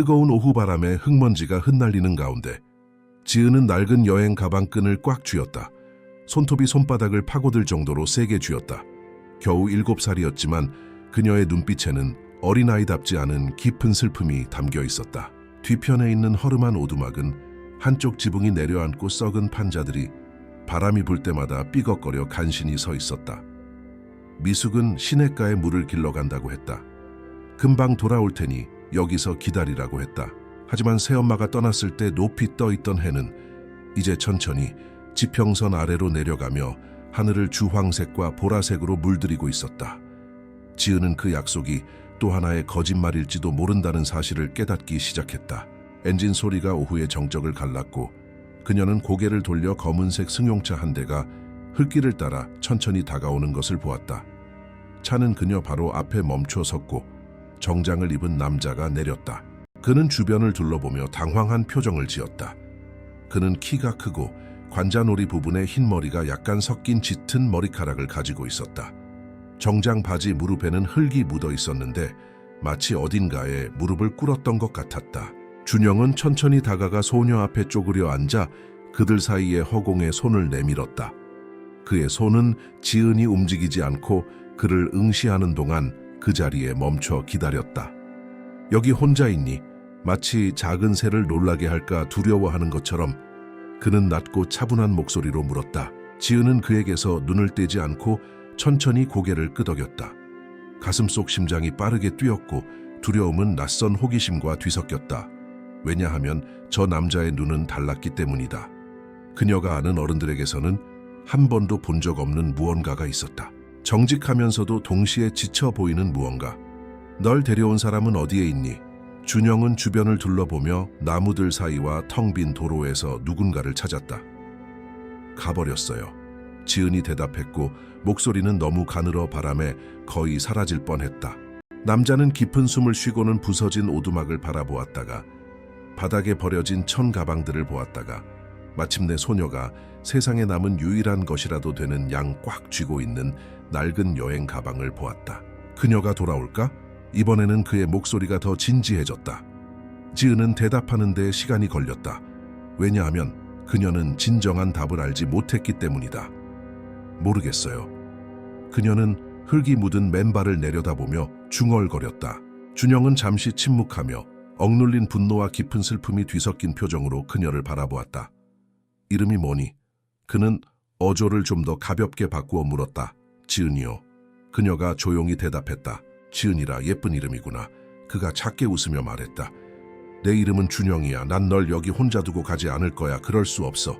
뜨거운 오후바람에 흙먼지가 흩날리는 가운데 지은은 낡은 여행 가방 끈을 꽉 쥐었다. 손톱이 손바닥을 파고들 정도로 세게 쥐었다. 겨우 7살이었지만 그녀의 눈빛에는 어린아이답지 않은 깊은 슬픔이 담겨 있었다. 뒤편에 있는 허름한 오두막은 한쪽 지붕이 내려앉고 썩은 판자들이 바람이 불 때마다 삐걱거려 간신히 서 있었다. 미숙은 시냇가에 물을 길러간다고 했다. 금방 돌아올 테니 여기서 기다리라고 했다. 하지만 새엄마가 떠났을 때 높이 떠있던 해는 이제 천천히 지평선 아래로 내려가며 하늘을 주황색과 보라색으로 물들이고 있었다. 지은은 그 약속이 또 하나의 거짓말일지도 모른다는 사실을 깨닫기 시작했다. 엔진 소리가 오후의 정적을 갈랐고 그녀는 고개를 돌려 검은색 승용차 한 대가 흙길을 따라 천천히 다가오는 것을 보았다. 차는 그녀 바로 앞에 멈춰 섰고 정장을 입은 남자가 내렸다. 그는 주변을 둘러보며 당황한 표정을 지었다. 그는 키가 크고 관자놀이 부분에 흰 머리가 약간 섞인 짙은 머리카락을 가지고 있었다. 정장 바지 무릎에는 흙이 묻어 있었는데 마치 어딘가에 무릎을 꿇었던 것 같았다. 준영은 천천히 다가가 소녀 앞에 쪼그려 앉아 그들 사이의 허공에 손을 내밀었다. 그의 손은 지은이 움직이지 않고 그를 응시하는 동안 그 자리에 멈춰 기다렸다. 여기 혼자 있니? 마치 작은 새를 놀라게 할까 두려워하는 것처럼 그는 낮고 차분한 목소리로 물었다. 지은은 그에게서 눈을 떼지 않고 천천히 고개를 끄덕였다. 가슴속 심장이 빠르게 뛰었고 두려움은 낯선 호기심과 뒤섞였다. 왜냐하면 저 남자의 눈은 달랐기 때문이다. 그녀가 아는 어른들에게서는 한 번도 본 적 없는 무언가가 있었다. 정직하면서도 동시에 지쳐 보이는 무언가. 널 데려온 사람은 어디에 있니? 준영은 주변을 둘러보며 나무들 사이와 텅 빈 도로에서 누군가를 찾았다. 가버렸어요. 지은이 대답했고 목소리는 너무 가늘어 바람에 거의 사라질 뻔했다. 남자는 깊은 숨을 쉬고는 부서진 오두막을 바라보았다가 바닥에 버려진 천 가방들을 보았다가 마침내 소녀가 세상에 남은 유일한 것이라도 되는 양 꽉 쥐고 있는 낡은 여행 가방을 보았다. 그녀가 돌아올까? 이번에는 그의 목소리가 더 진지해졌다. 지은은 대답하는 데 시간이 걸렸다. 왜냐하면 그녀는 진정한 답을 알지 못했기 때문이다. 모르겠어요. 그녀는 흙이 묻은 맨발을 내려다보며 중얼거렸다. 준영은 잠시 침묵하며 억눌린 분노와 깊은 슬픔이 뒤섞인 표정으로 그녀를 바라보았다. 이름이 뭐니? 그는 어조를 좀 더 가볍게 바꾸어 물었다. 지은이요. 그녀가 조용히 대답했다. 지은이라 예쁜 이름이구나. 그가 작게 웃으며 말했다. 내 이름은 준영이야. 난 널 여기 혼자 두고 가지 않을 거야. 그럴 수 없어.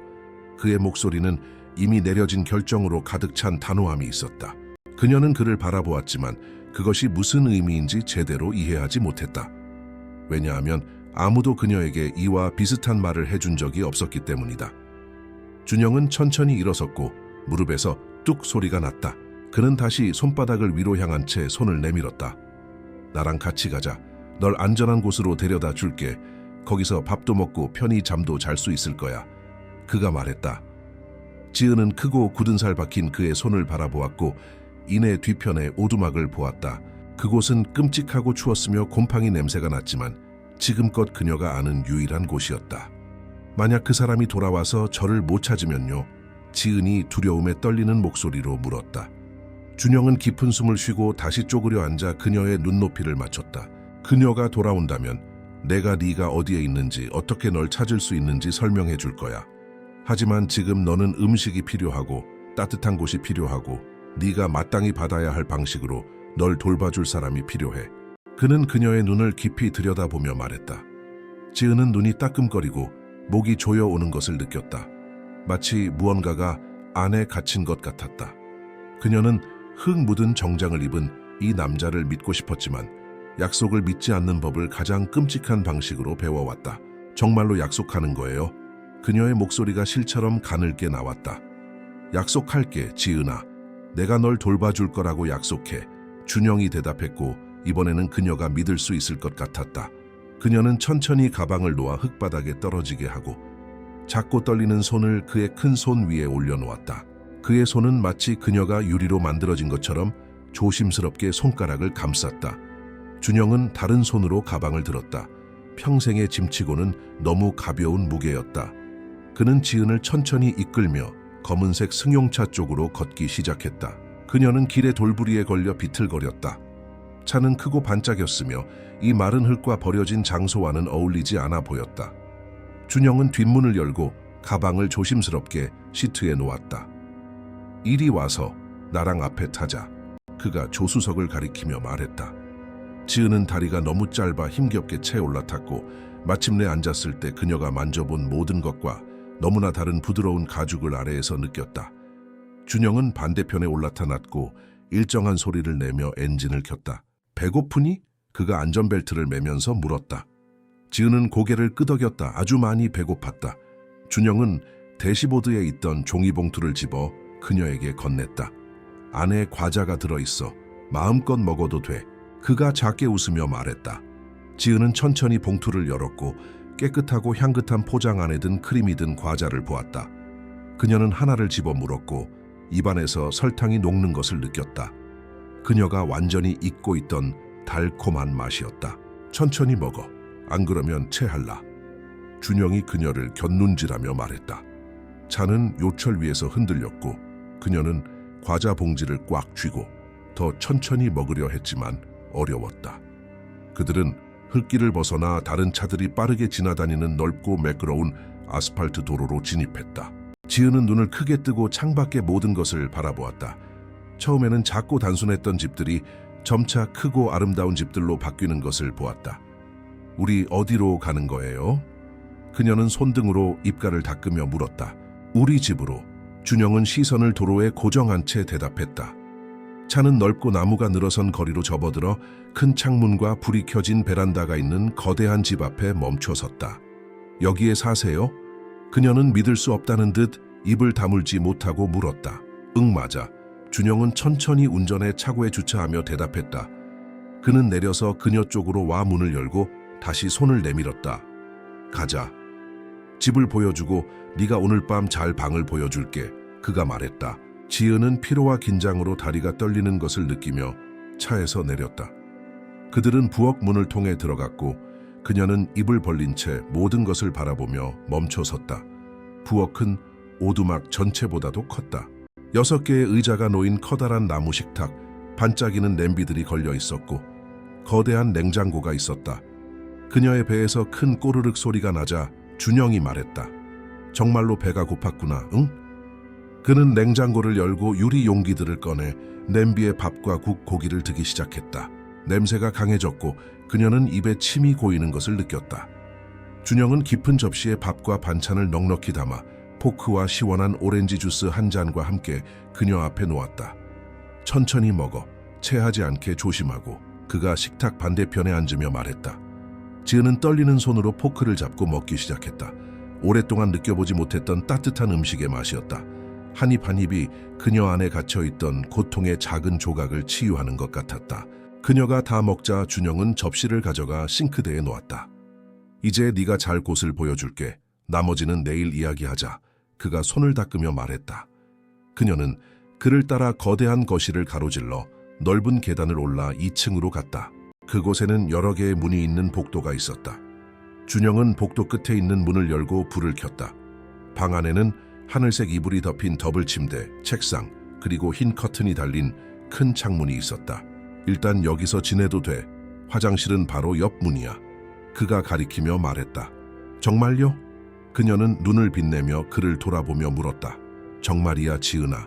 그의 목소리는 이미 내려진 결정으로 가득 찬 단호함이 있었다. 그녀는 그를 바라보았지만 그것이 무슨 의미인지 제대로 이해하지 못했다. 왜냐하면 아무도 그녀에게 이와 비슷한 말을 해준 적이 없었기 때문이다. 준영은 천천히 일어섰고 무릎에서 뚝 소리가 났다. 그는 다시 손바닥을 위로 향한 채 손을 내밀었다. 나랑 같이 가자. 널 안전한 곳으로 데려다 줄게. 거기서 밥도 먹고 편히 잠도 잘 수 있을 거야. 그가 말했다. 지은은 크고 굳은 살 박힌 그의 손을 바라보았고 이내 뒤편에 오두막을 보았다. 그곳은 끔찍하고 추웠으며 곰팡이 냄새가 났지만 지금껏 그녀가 아는 유일한 곳이었다. 만약 그 사람이 돌아와서 저를 못 찾으면요? 지은이 두려움에 떨리는 목소리로 물었다. 준영은 깊은 숨을 쉬고 다시 쪼그려 앉아 그녀의 눈높이를 맞췄다. 그녀가 돌아온다면 내가 네가 어디에 있는지 어떻게 널 찾을 수 있는지 설명해 줄 거야. 하지만 지금 너는 음식이 필요하고 따뜻한 곳이 필요하고 네가 마땅히 받아야 할 방식으로 널 돌봐줄 사람이 필요해. 그는 그녀의 눈을 깊이 들여다보며 말했다. 지은은 눈이 따끔거리고 목이 조여오는 것을 느꼈다. 마치 무언가가 안에 갇힌 것 같았다. 그녀는 흙 묻은 정장을 입은 이 남자를 믿고 싶었지만 약속을 믿지 않는 법을 가장 끔찍한 방식으로 배워왔다. 정말로 약속하는 거예요? 그녀의 목소리가 실처럼 가늘게 나왔다. 약속할게, 지은아. 내가 널 돌봐줄 거라고 약속해. 준영이 대답했고 이번에는 그녀가 믿을 수 있을 것 같았다. 그녀는 천천히 가방을 놓아 흙바닥에 떨어지게 하고 작고 떨리는 손을 그의 큰 손 위에 올려놓았다. 그의 손은 마치 그녀가 유리로 만들어진 것처럼 조심스럽게 손가락을 감쌌다. 준영은 다른 손으로 가방을 들었다. 평생의 짐치고는 너무 가벼운 무게였다. 그는 지은을 천천히 이끌며 검은색 승용차 쪽으로 걷기 시작했다. 그녀는 길의 돌부리에 걸려 비틀거렸다. 차는 크고 반짝였으며 이 마른 흙과 버려진 장소와는 어울리지 않아 보였다. 준영은 뒷문을 열고 가방을 조심스럽게 시트에 놓았다. 이리 와서 나랑 앞에 타자. 그가 조수석을 가리키며 말했다. 지은은 다리가 너무 짧아 힘겹게 채 올라탔고 마침내 앉았을 때 그녀가 만져본 모든 것과 너무나 다른 부드러운 가죽을 아래에서 느꼈다. 준영은 반대편에 올라타 놨고 일정한 소리를 내며 엔진을 켰다. 배고프니? 그가 안전벨트를 매면서 물었다. 지은은 고개를 끄덕였다. 아주 많이 배고팠다. 준영은 대시보드에 있던 종이봉투를 집어 그녀에게 건넸다. 안에 과자가 들어있어. 마음껏 먹어도 돼. 그가 작게 웃으며 말했다. 지은은 천천히 봉투를 열었고 깨끗하고 향긋한 포장 안에 든 크림이 든 과자를 보았다. 그녀는 하나를 집어 물었고 입안에서 설탕이 녹는 것을 느꼈다. 그녀가 완전히 잊고 있던 달콤한 맛이었다. 천천히 먹어. 안 그러면 체할라. 준영이 그녀를 곁눈질하며 말했다. 차는 요철 위에서 흔들렸고 그녀는 과자 봉지를 꽉 쥐고 더 천천히 먹으려 했지만 어려웠다. 그들은 흙길을 벗어나 다른 차들이 빠르게 지나다니는 넓고 매끄러운 아스팔트 도로로 진입했다. 지은은 눈을 크게 뜨고 창밖의 모든 것을 바라보았다. 처음에는 작고 단순했던 집들이 점차 크고 아름다운 집들로 바뀌는 것을 보았다. 우리 어디로 가는 거예요? 그녀는 손등으로 입가를 닦으며 물었다. 우리 집으로. 준영은 시선을 도로에 고정한 채 대답했다. 차는 넓고 나무가 늘어선 거리로 접어들어 큰 창문과 불이 켜진 베란다가 있는 거대한 집 앞에 멈춰 섰다. 여기에 사세요? 그녀는 믿을 수 없다는 듯 입을 다물지 못하고 물었다. 응, 맞아. 준영은 천천히 운전해 차고에 주차하며 대답했다. 그는 내려서 그녀 쪽으로 와 문을 열고 다시 손을 내밀었다. 가자. 집을 보여주고 네가 오늘 밤 잘 방을 보여줄게. 그가 말했다. 지은은 피로와 긴장으로 다리가 떨리는 것을 느끼며 차에서 내렸다. 그들은 부엌 문을 통해 들어갔고 그녀는 입을 벌린 채 모든 것을 바라보며 멈춰 섰다. 부엌은 오두막 전체보다도 컸다. 6개의 의자가 놓인 커다란 나무 식탁, 반짝이는 냄비들이 걸려 있었고 거대한 냉장고가 있었다. 그녀의 배에서 큰 꼬르륵 소리가 나자 준영이 말했다. 정말로 배가 고팠구나, 응? 그는 냉장고를 열고 유리 용기들을 꺼내 냄비에 밥과 국, 고기를 드기 시작했다. 냄새가 강해졌고 그녀는 입에 침이 고이는 것을 느꼈다. 준영은 깊은 접시에 밥과 반찬을 넉넉히 담아 포크와 시원한 오렌지 주스 한 잔과 함께 그녀 앞에 놓았다. 천천히 먹어. 체하지 않게 조심하고. 그가 식탁 반대편에 앉으며 말했다. 지은은 떨리는 손으로 포크를 잡고 먹기 시작했다. 오랫동안 느껴보지 못했던 따뜻한 음식의 맛이었다. 한 입 한 입이 그녀 안에 갇혀있던 고통의 작은 조각을 치유하는 것 같았다. 그녀가 다 먹자 준영은 접시를 가져가 싱크대에 놓았다. 이제 네가 잘 곳을 보여줄게. 나머지는 내일 이야기하자. 그가 손을 닦으며 말했다. 그녀는 그를 따라 거대한 거실을 가로질러 넓은 계단을 올라 2층으로 갔다. 그곳에는 여러 개의 문이 있는 복도가 있었다. 준영은 복도 끝에 있는 문을 열고 불을 켰다. 방 안에는 하늘색 이불이 덮인 더블 침대, 책상, 그리고 흰 커튼이 달린 큰 창문이 있었다. 일단 여기서 지내도 돼. 화장실은 바로 옆 문이야. 그가 가리키며 말했다. 정말요? 그녀는 눈을 빛내며 그를 돌아보며 물었다. 정말이야, 지은아.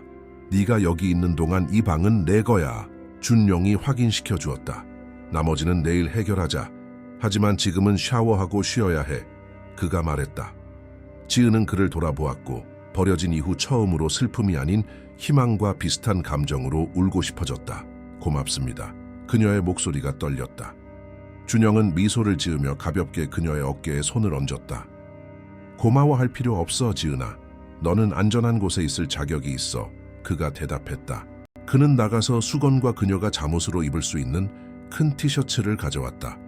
네가 여기 있는 동안 이 방은 내 거야. 준영이 확인시켜 주었다. 나머지는 내일 해결하자. 하지만 지금은 샤워하고 쉬어야 해. 그가 말했다. 지은은 그를 돌아보았고 버려진 이후 처음으로 슬픔이 아닌 희망과 비슷한 감정으로 울고 싶어졌다. 고맙습니다. 그녀의 목소리가 떨렸다. 준영은 미소를 지으며 가볍게 그녀의 어깨에 손을 얹었다. 고마워할 필요 없어, 지은아. 너는 안전한 곳에 있을 자격이 있어. 그가 대답했다. 그는 나가서 수건과 그녀가 잠옷으로 입을 수 있는 큰 티셔츠를 가져왔다.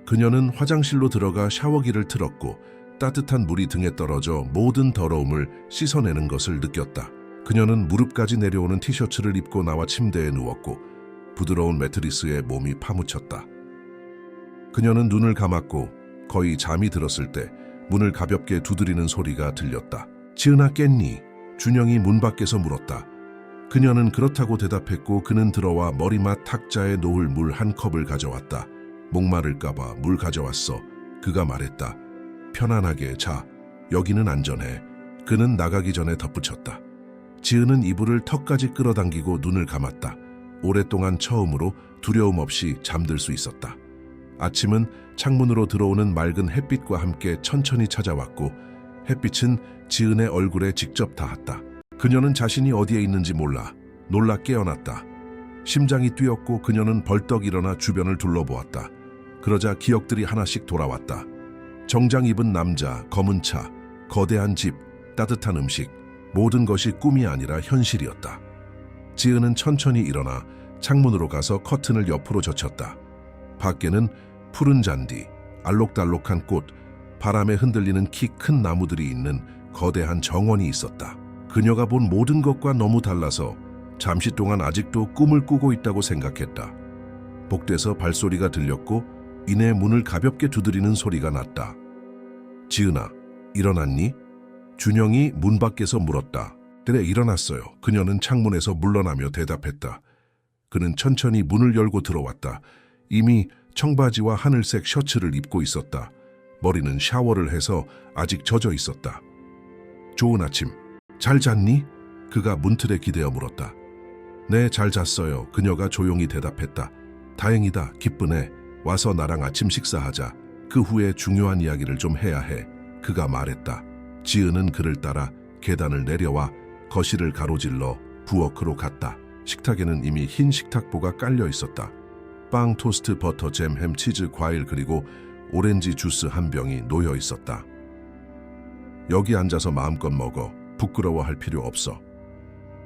그녀는 화장실로 들어가 샤워기를 틀었고 따뜻한 물이 등에 떨어져 모든 더러움을 씻어내는 것을 느꼈다. 그녀는 무릎까지 내려오는 티셔츠를 입고 나와 침대에 누웠고 부드러운 매트리스에 몸이 파묻혔다. 그녀는 눈을 감았고 거의 잠이 들었을 때 문을 가볍게 두드리는 소리가 들렸다. 지은아 깼니? 준영이 문 밖에서 물었다. 그녀는 그렇다고 대답했고 그는 들어와 머리맡 탁자에 놓을 물 한 컵을 가져왔다. 목마를까봐 물 가져왔어. 그가 말했다. 편안하게 자. 여기는 안전해. 그는 나가기 전에 덧붙였다. 지은은 이불을 턱까지 끌어당기고 눈을 감았다. 오랫동안 처음으로 두려움 없이 잠들 수 있었다. 아침은 창문으로 들어오는 맑은 햇빛과 함께 천천히 찾아왔고 햇빛은 지은의 얼굴에 직접 닿았다. 그녀는 자신이 어디에 있는지 몰라 놀라 깨어났다. 심장이 뛰었고 그녀는 벌떡 일어나 주변을 둘러보았다. 그러자 기억들이 하나씩 돌아왔다. 정장 입은 남자, 검은 차, 거대한 집, 따뜻한 음식, 모든 것이 꿈이 아니라 현실이었다. 지은은 천천히 일어나 창문으로 가서 커튼을 옆으로 젖혔다. 밖에는 푸른 잔디, 알록달록한 꽃, 바람에 흔들리는 키 큰 나무들이 있는 거대한 정원이 있었다. 그녀가 본 모든 것과 너무 달라서 잠시 동안 아직도 꿈을 꾸고 있다고 생각했다. 복도에서 발소리가 들렸고 이내 문을 가볍게 두드리는 소리가 났다. 지은아, 일어났니? 준영이 문 밖에서 물었다. 네, 일어났어요. 그녀는 창문에서 물러나며 대답했다. 그는 천천히 문을 열고 들어왔다. 이미 청바지와 하늘색 셔츠를 입고 있었다. 머리는 샤워를 해서 아직 젖어 있었다. 좋은 아침. 잘 잤니? 그가 문틀에 기대어 물었다. 네, 잘 잤어요. 그녀가 조용히 대답했다. 다행이다. 기쁘네. 와서 나랑 아침 식사하자. 그 후에 중요한 이야기를 좀 해야 해. 그가 말했다. 지은은 그를 따라 계단을 내려와 거실을 가로질러 부엌으로 갔다. 식탁에는 이미 흰 식탁보가 깔려 있었다. 빵, 토스트, 버터, 잼, 햄, 치즈, 과일 그리고 오렌지 주스 한 병이 놓여 있었다. 여기 앉아서 마음껏 먹어. 부끄러워할 필요 없어.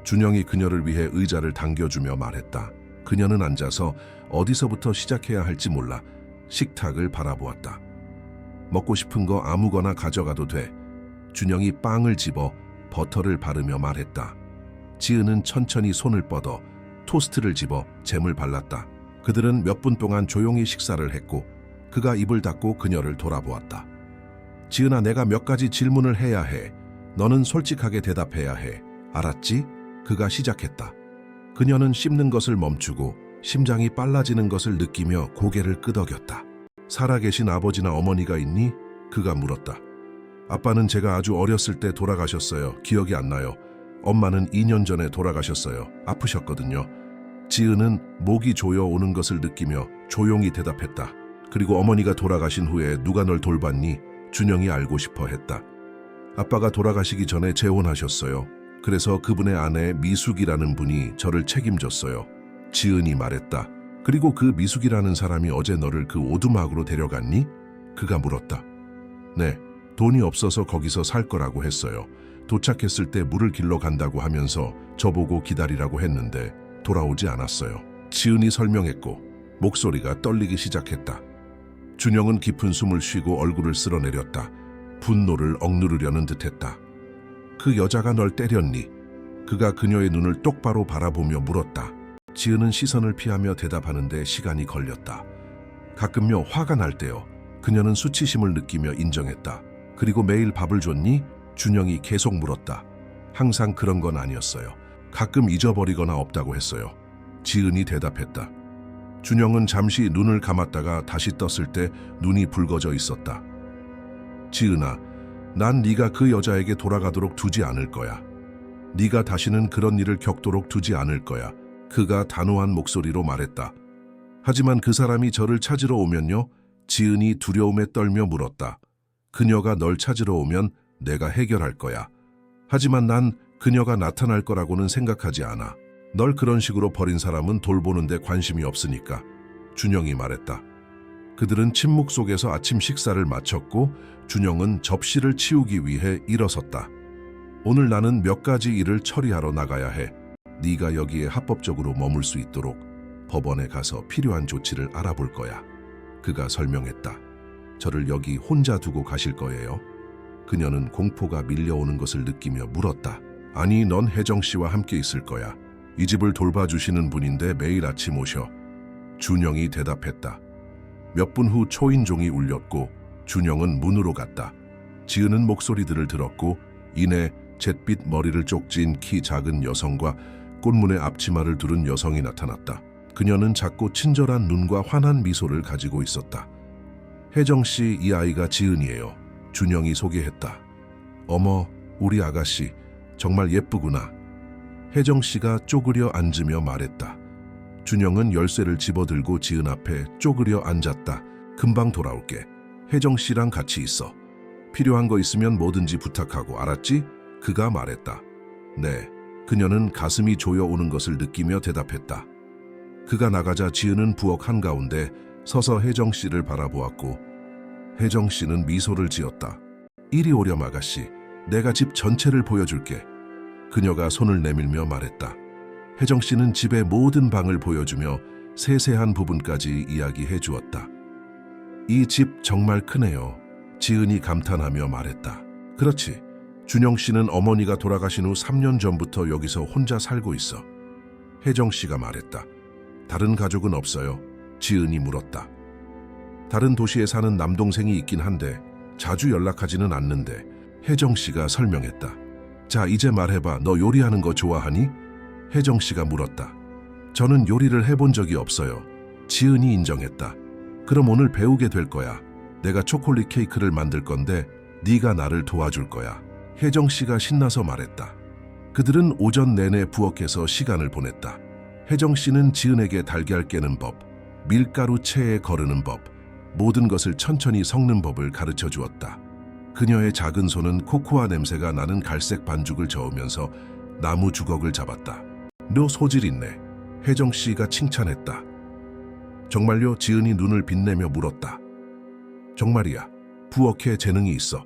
준영이 그녀를 위해 의자를 당겨주며 말했다. 그녀는 앉아서 어디서부터 시작해야 할지 몰라 식탁을 바라보았다. 먹고 싶은 거 아무거나 가져가도 돼. 준영이 빵을 집어 버터를 바르며 말했다. 지은은 천천히 손을 뻗어 토스트를 집어 잼을 발랐다. 그들은 몇 분 동안 조용히 식사를 했고 그가 입을 닫고 그녀를 돌아보았다. 지은아, 내가 몇 가지 질문을 해야 해. 너는 솔직하게 대답해야 해. 알았지? 그가 시작했다. 그녀는 씹는 것을 멈추고 심장이 빨라지는 것을 느끼며 고개를 끄덕였다. 살아계신 아버지나 어머니가 있니? 그가 물었다. 아빠는 제가 아주 어렸을 때 돌아가셨어요. 기억이 안 나요. 엄마는 2년 전에 돌아가셨어요. 아프셨거든요. 지은은 목이 조여오는 것을 느끼며 조용히 대답했다. 그리고 어머니가 돌아가신 후에 누가 널 돌봤니? 준영이 알고 싶어 했다. 아빠가 돌아가시기 전에 재혼하셨어요. 그래서 그분의 아내 미숙이라는 분이 저를 책임졌어요. 지은이 말했다. 그리고 그 미숙이라는 사람이 어제 너를 그 오두막으로 데려갔니? 그가 물었다. 네, 돈이 없어서 거기서 살 거라고 했어요. 도착했을 때 물을 길러 간다고 하면서 저보고 기다리라고 했는데 돌아오지 않았어요. 지은이 설명했고 목소리가 떨리기 시작했다. 준영은 깊은 숨을 쉬고 얼굴을 쓸어내렸다. 분노를 억누르려는 듯했다. 그 여자가 널 때렸니? 그가 그녀의 눈을 똑바로 바라보며 물었다. 지은은 시선을 피하며 대답하는데 시간이 걸렸다. 가끔요, 화가 날 때요. 그녀는 수치심을 느끼며 인정했다. 그리고 매일 밥을 줬니? 준영이 계속 물었다. 항상 그런 건 아니었어요. 가끔 잊어버리거나 없다고 했어요. 지은이 대답했다. 준영은 잠시 눈을 감았다가 다시 떴을 때 눈이 붉어져 있었다. 지은아, 난 네가 그 여자에게 돌아가도록 두지 않을 거야. 네가 다시는 그런 일을 겪도록 두지 않을 거야. 그가 단호한 목소리로 말했다. 하지만 그 사람이 저를 찾으러 오면요? 지은이 두려움에 떨며 물었다. 그녀가 널 찾으러 오면 내가 해결할 거야. 하지만 난 그녀가 나타날 거라고는 생각하지 않아. 널 그런 식으로 버린 사람은 돌보는데 관심이 없으니까. 준영이 말했다. 그들은 침묵 속에서 아침 식사를 마쳤고 준영은 접시를 치우기 위해 일어섰다. 오늘 나는 몇 가지 일을 처리하러 나가야 해. 네가 여기에 합법적으로 머물 수 있도록 법원에 가서 필요한 조치를 알아볼 거야. 그가 설명했다. 저를 여기 혼자 두고 가실 거예요? 그녀는 공포가 밀려오는 것을 느끼며 물었다. 아니, 넌 혜정 씨와 함께 있을 거야. 이 집을 돌봐주시는 분인데 매일 아침 오셔. 준영이 대답했다. 몇 분 후 초인종이 울렸고 준영은 문으로 갔다. 지은은 목소리들을 들었고 이내 잿빛 머리를 쪽진 키 작은 여성과 꽃무늬 앞치마를 두른 여성이 나타났다. 그녀는 작고 친절한 눈과 환한 미소를 가지고 있었다. 혜정 씨, 이 아이가 지은이에요. 준영이 소개했다. 어머, 우리 아가씨 정말 예쁘구나. 혜정 씨가 쪼그려 앉으며 말했다. 준영은 열쇠를 집어들고 지은 앞에 쪼그려 앉았다. 금방 돌아올게. 혜정 씨랑 같이 있어. 필요한 거 있으면 뭐든지 부탁하고, 알았지? 그가 말했다. 네. 그녀는 가슴이 조여오는 것을 느끼며 대답했다. 그가 나가자 지은은 부엌 한가운데 서서 혜정 씨를 바라보았고 혜정 씨는 미소를 지었다. 이리 오렴 아가씨. 내가 집 전체를 보여줄게. 그녀가 손을 내밀며 말했다. 혜정 씨는 집의 모든 방을 보여주며 세세한 부분까지 이야기해 주었다. 이 집 정말 크네요. 지은이 감탄하며 말했다. 그렇지. 준영 씨는 어머니가 돌아가신 후 3년 전부터 여기서 혼자 살고 있어. 혜정 씨가 말했다. 다른 가족은 없어요? 지은이 물었다. 다른 도시에 사는 남동생이 있긴 한데 자주 연락하지는 않는데, 혜정 씨가 설명했다. 자, 이제 말해봐. 너 요리하는 거 좋아하니? 혜정 씨가 물었다. 저는 요리를 해본 적이 없어요. 지은이 인정했다. 그럼 오늘 배우게 될 거야. 내가 초콜릿 케이크를 만들 건데 네가 나를 도와줄 거야. 혜정 씨가 신나서 말했다. 그들은 오전 내내 부엌에서 시간을 보냈다. 혜정 씨는 지은에게 달걀 깨는 법, 밀가루 체에 거르는 법, 모든 것을 천천히 섞는 법을 가르쳐 주었다. 그녀의 작은 손은 코코아 냄새가 나는 갈색 반죽을 저으면서 나무 주걱을 잡았다. 너 소질 있네. 혜정 씨가 칭찬했다. 정말요? 지은이 눈을 빛내며 물었다. 정말이야. 부엌에 재능이 있어.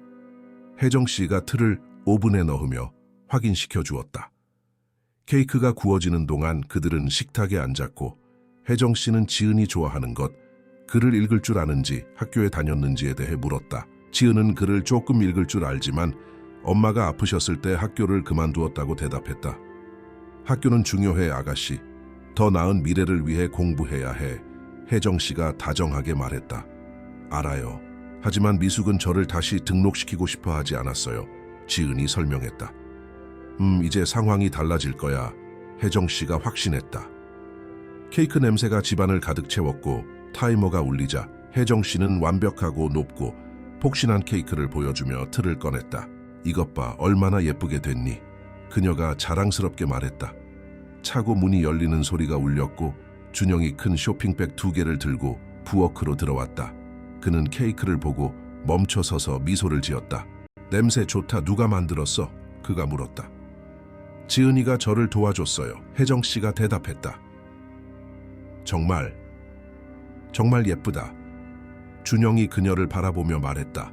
혜정 씨가 틀을 오븐에 넣으며 확인시켜 주었다. 케이크가 구워지는 동안 그들은 식탁에 앉았고 혜정 씨는 지은이 좋아하는 것, 글을 읽을 줄 아는지, 학교에 다녔는지에 대해 물었다. 지은은 글을 조금 읽을 줄 알지만 엄마가 아프셨을 때 학교를 그만두었다고 대답했다. 학교는 중요해 아가씨. 더 나은 미래를 위해 공부해야 해. 혜정 씨가 다정하게 말했다. 알아요. 하지만 미숙은 저를 다시 등록시키고 싶어 하지 않았어요. 지은이 설명했다. 이제 상황이 달라질 거야. 혜정 씨가 확신했다. 케이크 냄새가 집안을 가득 채웠고 타이머가 울리자 혜정 씨는 완벽하고 높고 폭신한 케이크를 보여주며 틀을 꺼냈다. 이것 봐, 얼마나 예쁘게 됐니? 그녀가 자랑스럽게 말했다. 차고 문이 열리는 소리가 울렸고 준영이 큰 쇼핑백 2개를 들고 부엌으로 들어왔다. 그는 케이크를 보고 멈춰 서서 미소를 지었다. 냄새 좋다. 누가 만들었어? 그가 물었다. 지은이가 저를 도와줬어요. 혜정 씨가 대답했다. 정말 예쁘다. 준영이 그녀를 바라보며 말했다.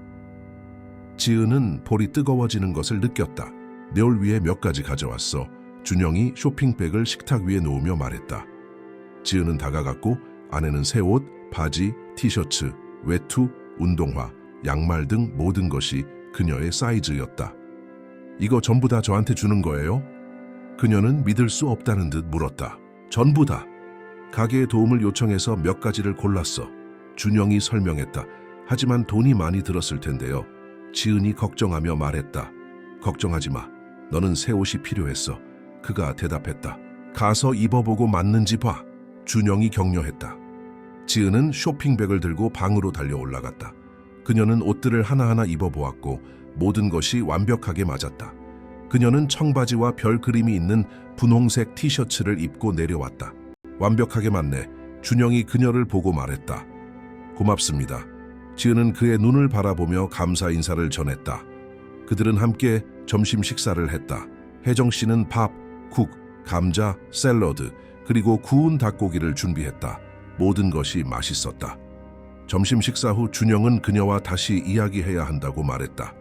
지은은 볼이 뜨거워지는 것을 느꼈다. 내 올 위에 몇 가지 가져왔어. 준영이 쇼핑백을 식탁 위에 놓으며 말했다. 지은은 다가갔고 안에는 새 옷, 바지, 티셔츠, 외투, 운동화, 양말 등 모든 것이 그녀의 사이즈였다. 이거 전부 다 저한테 주는 거예요? 그녀는 믿을 수 없다는 듯 물었다. 전부 다. 가게에 도움을 요청해서 몇 가지를 골랐어. 준영이 설명했다. 하지만 돈이 많이 들었을 텐데요. 지은이 걱정하며 말했다. 걱정하지 마. 너는 새 옷이 필요했어. 그가 대답했다. 가서 입어보고 맞는지 봐. 준영이 격려했다. 지은은 쇼핑백을 들고 방으로 달려 올라갔다. 그녀는 옷들을 하나하나 입어보았고 모든 것이 완벽하게 맞았다. 그녀는 청바지와 별 그림이 있는 분홍색 티셔츠를 입고 내려왔다. 완벽하게 맞네. 준영이 그녀를 보고 말했다. 고맙습니다. 지은은 그의 눈을 바라보며 감사 인사를 전했다. 그들은 함께 점심 식사를 했다. 혜정 씨는 밥, 국, 감자, 샐러드, 그리고 구운 닭고기를 준비했다. 모든 것이 맛있었다. 점심 식사 후 준영은 그녀와 다시 이야기해야 한다고 말했다.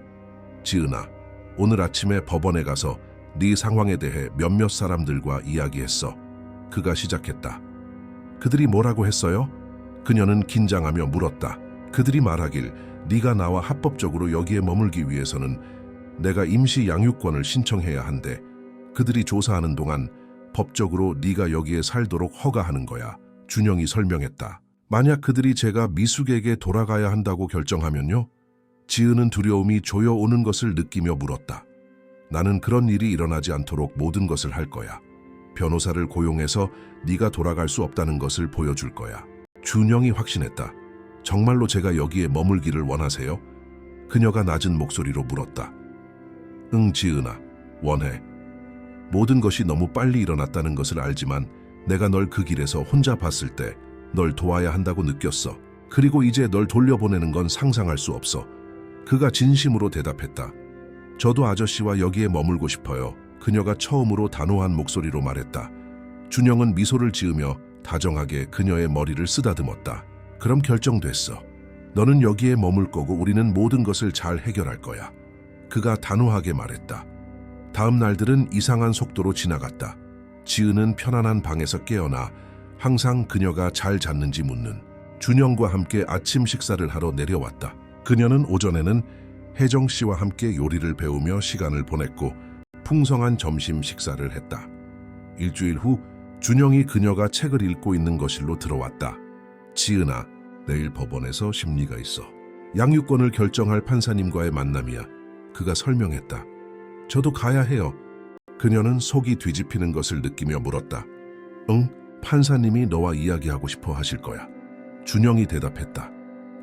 지은아, 오늘 아침에 법원에 가서 네 상황에 대해 몇몇 사람들과 이야기했어. 그가 시작했다. 그들이 뭐라고 했어요? 그녀는 긴장하며 물었다. 그들이 말하길 네가 나와 합법적으로 여기에 머물기 위해서는 내가 임시 양육권을 신청해야 한대. 그들이 조사하는 동안 법적으로 네가 여기에 살도록 허가하는 거야. 준영이 설명했다. 만약 그들이 제가 미숙에게 돌아가야 한다고 결정하면요? 지은은 두려움이 조여오는 것을 느끼며 물었다. 나는 그런 일이 일어나지 않도록 모든 것을 할 거야. 변호사를 고용해서 네가 돌아갈 수 없다는 것을 보여줄 거야. 준영이 확신했다. 정말로 제가 여기에 머물기를 원하세요? 그녀가 낮은 목소리로 물었다. 응, 지은아, 원해. 모든 것이 너무 빨리 일어났다는 것을 알지만 내가 널 그 길에서 혼자 봤을 때 널 도와야 한다고 느꼈어. 그리고 이제 널 돌려보내는 건 상상할 수 없어. 그가 진심으로 대답했다. 저도 아저씨와 여기에 머물고 싶어요. 그녀가 처음으로 단호한 목소리로 말했다. 준영은 미소를 지으며 다정하게 그녀의 머리를 쓰다듬었다. 그럼 결정됐어. 너는 여기에 머물 거고 우리는 모든 것을 잘 해결할 거야. 그가 단호하게 말했다. 다음 날들은 이상한 속도로 지나갔다. 지은은 편안한 방에서 깨어나 항상 그녀가 잘 잤는지 묻는 준영과 함께 아침 식사를 하러 내려왔다. 그녀는 오전에는 혜정 씨와 함께 요리를 배우며 시간을 보냈고 풍성한 점심 식사를 했다. 일주일 후 준영이 그녀가 책을 읽고 있는 거실로 들어왔다. 지은아, 내일 법원에서 심리가 있어. 양육권을 결정할 판사님과의 만남이야. 그가 설명했다. 저도 가야 해요. 그녀는 속이 뒤집히는 것을 느끼며 물었다. 응, 판사님이 너와 이야기하고 싶어 하실 거야. 준영이 대답했다.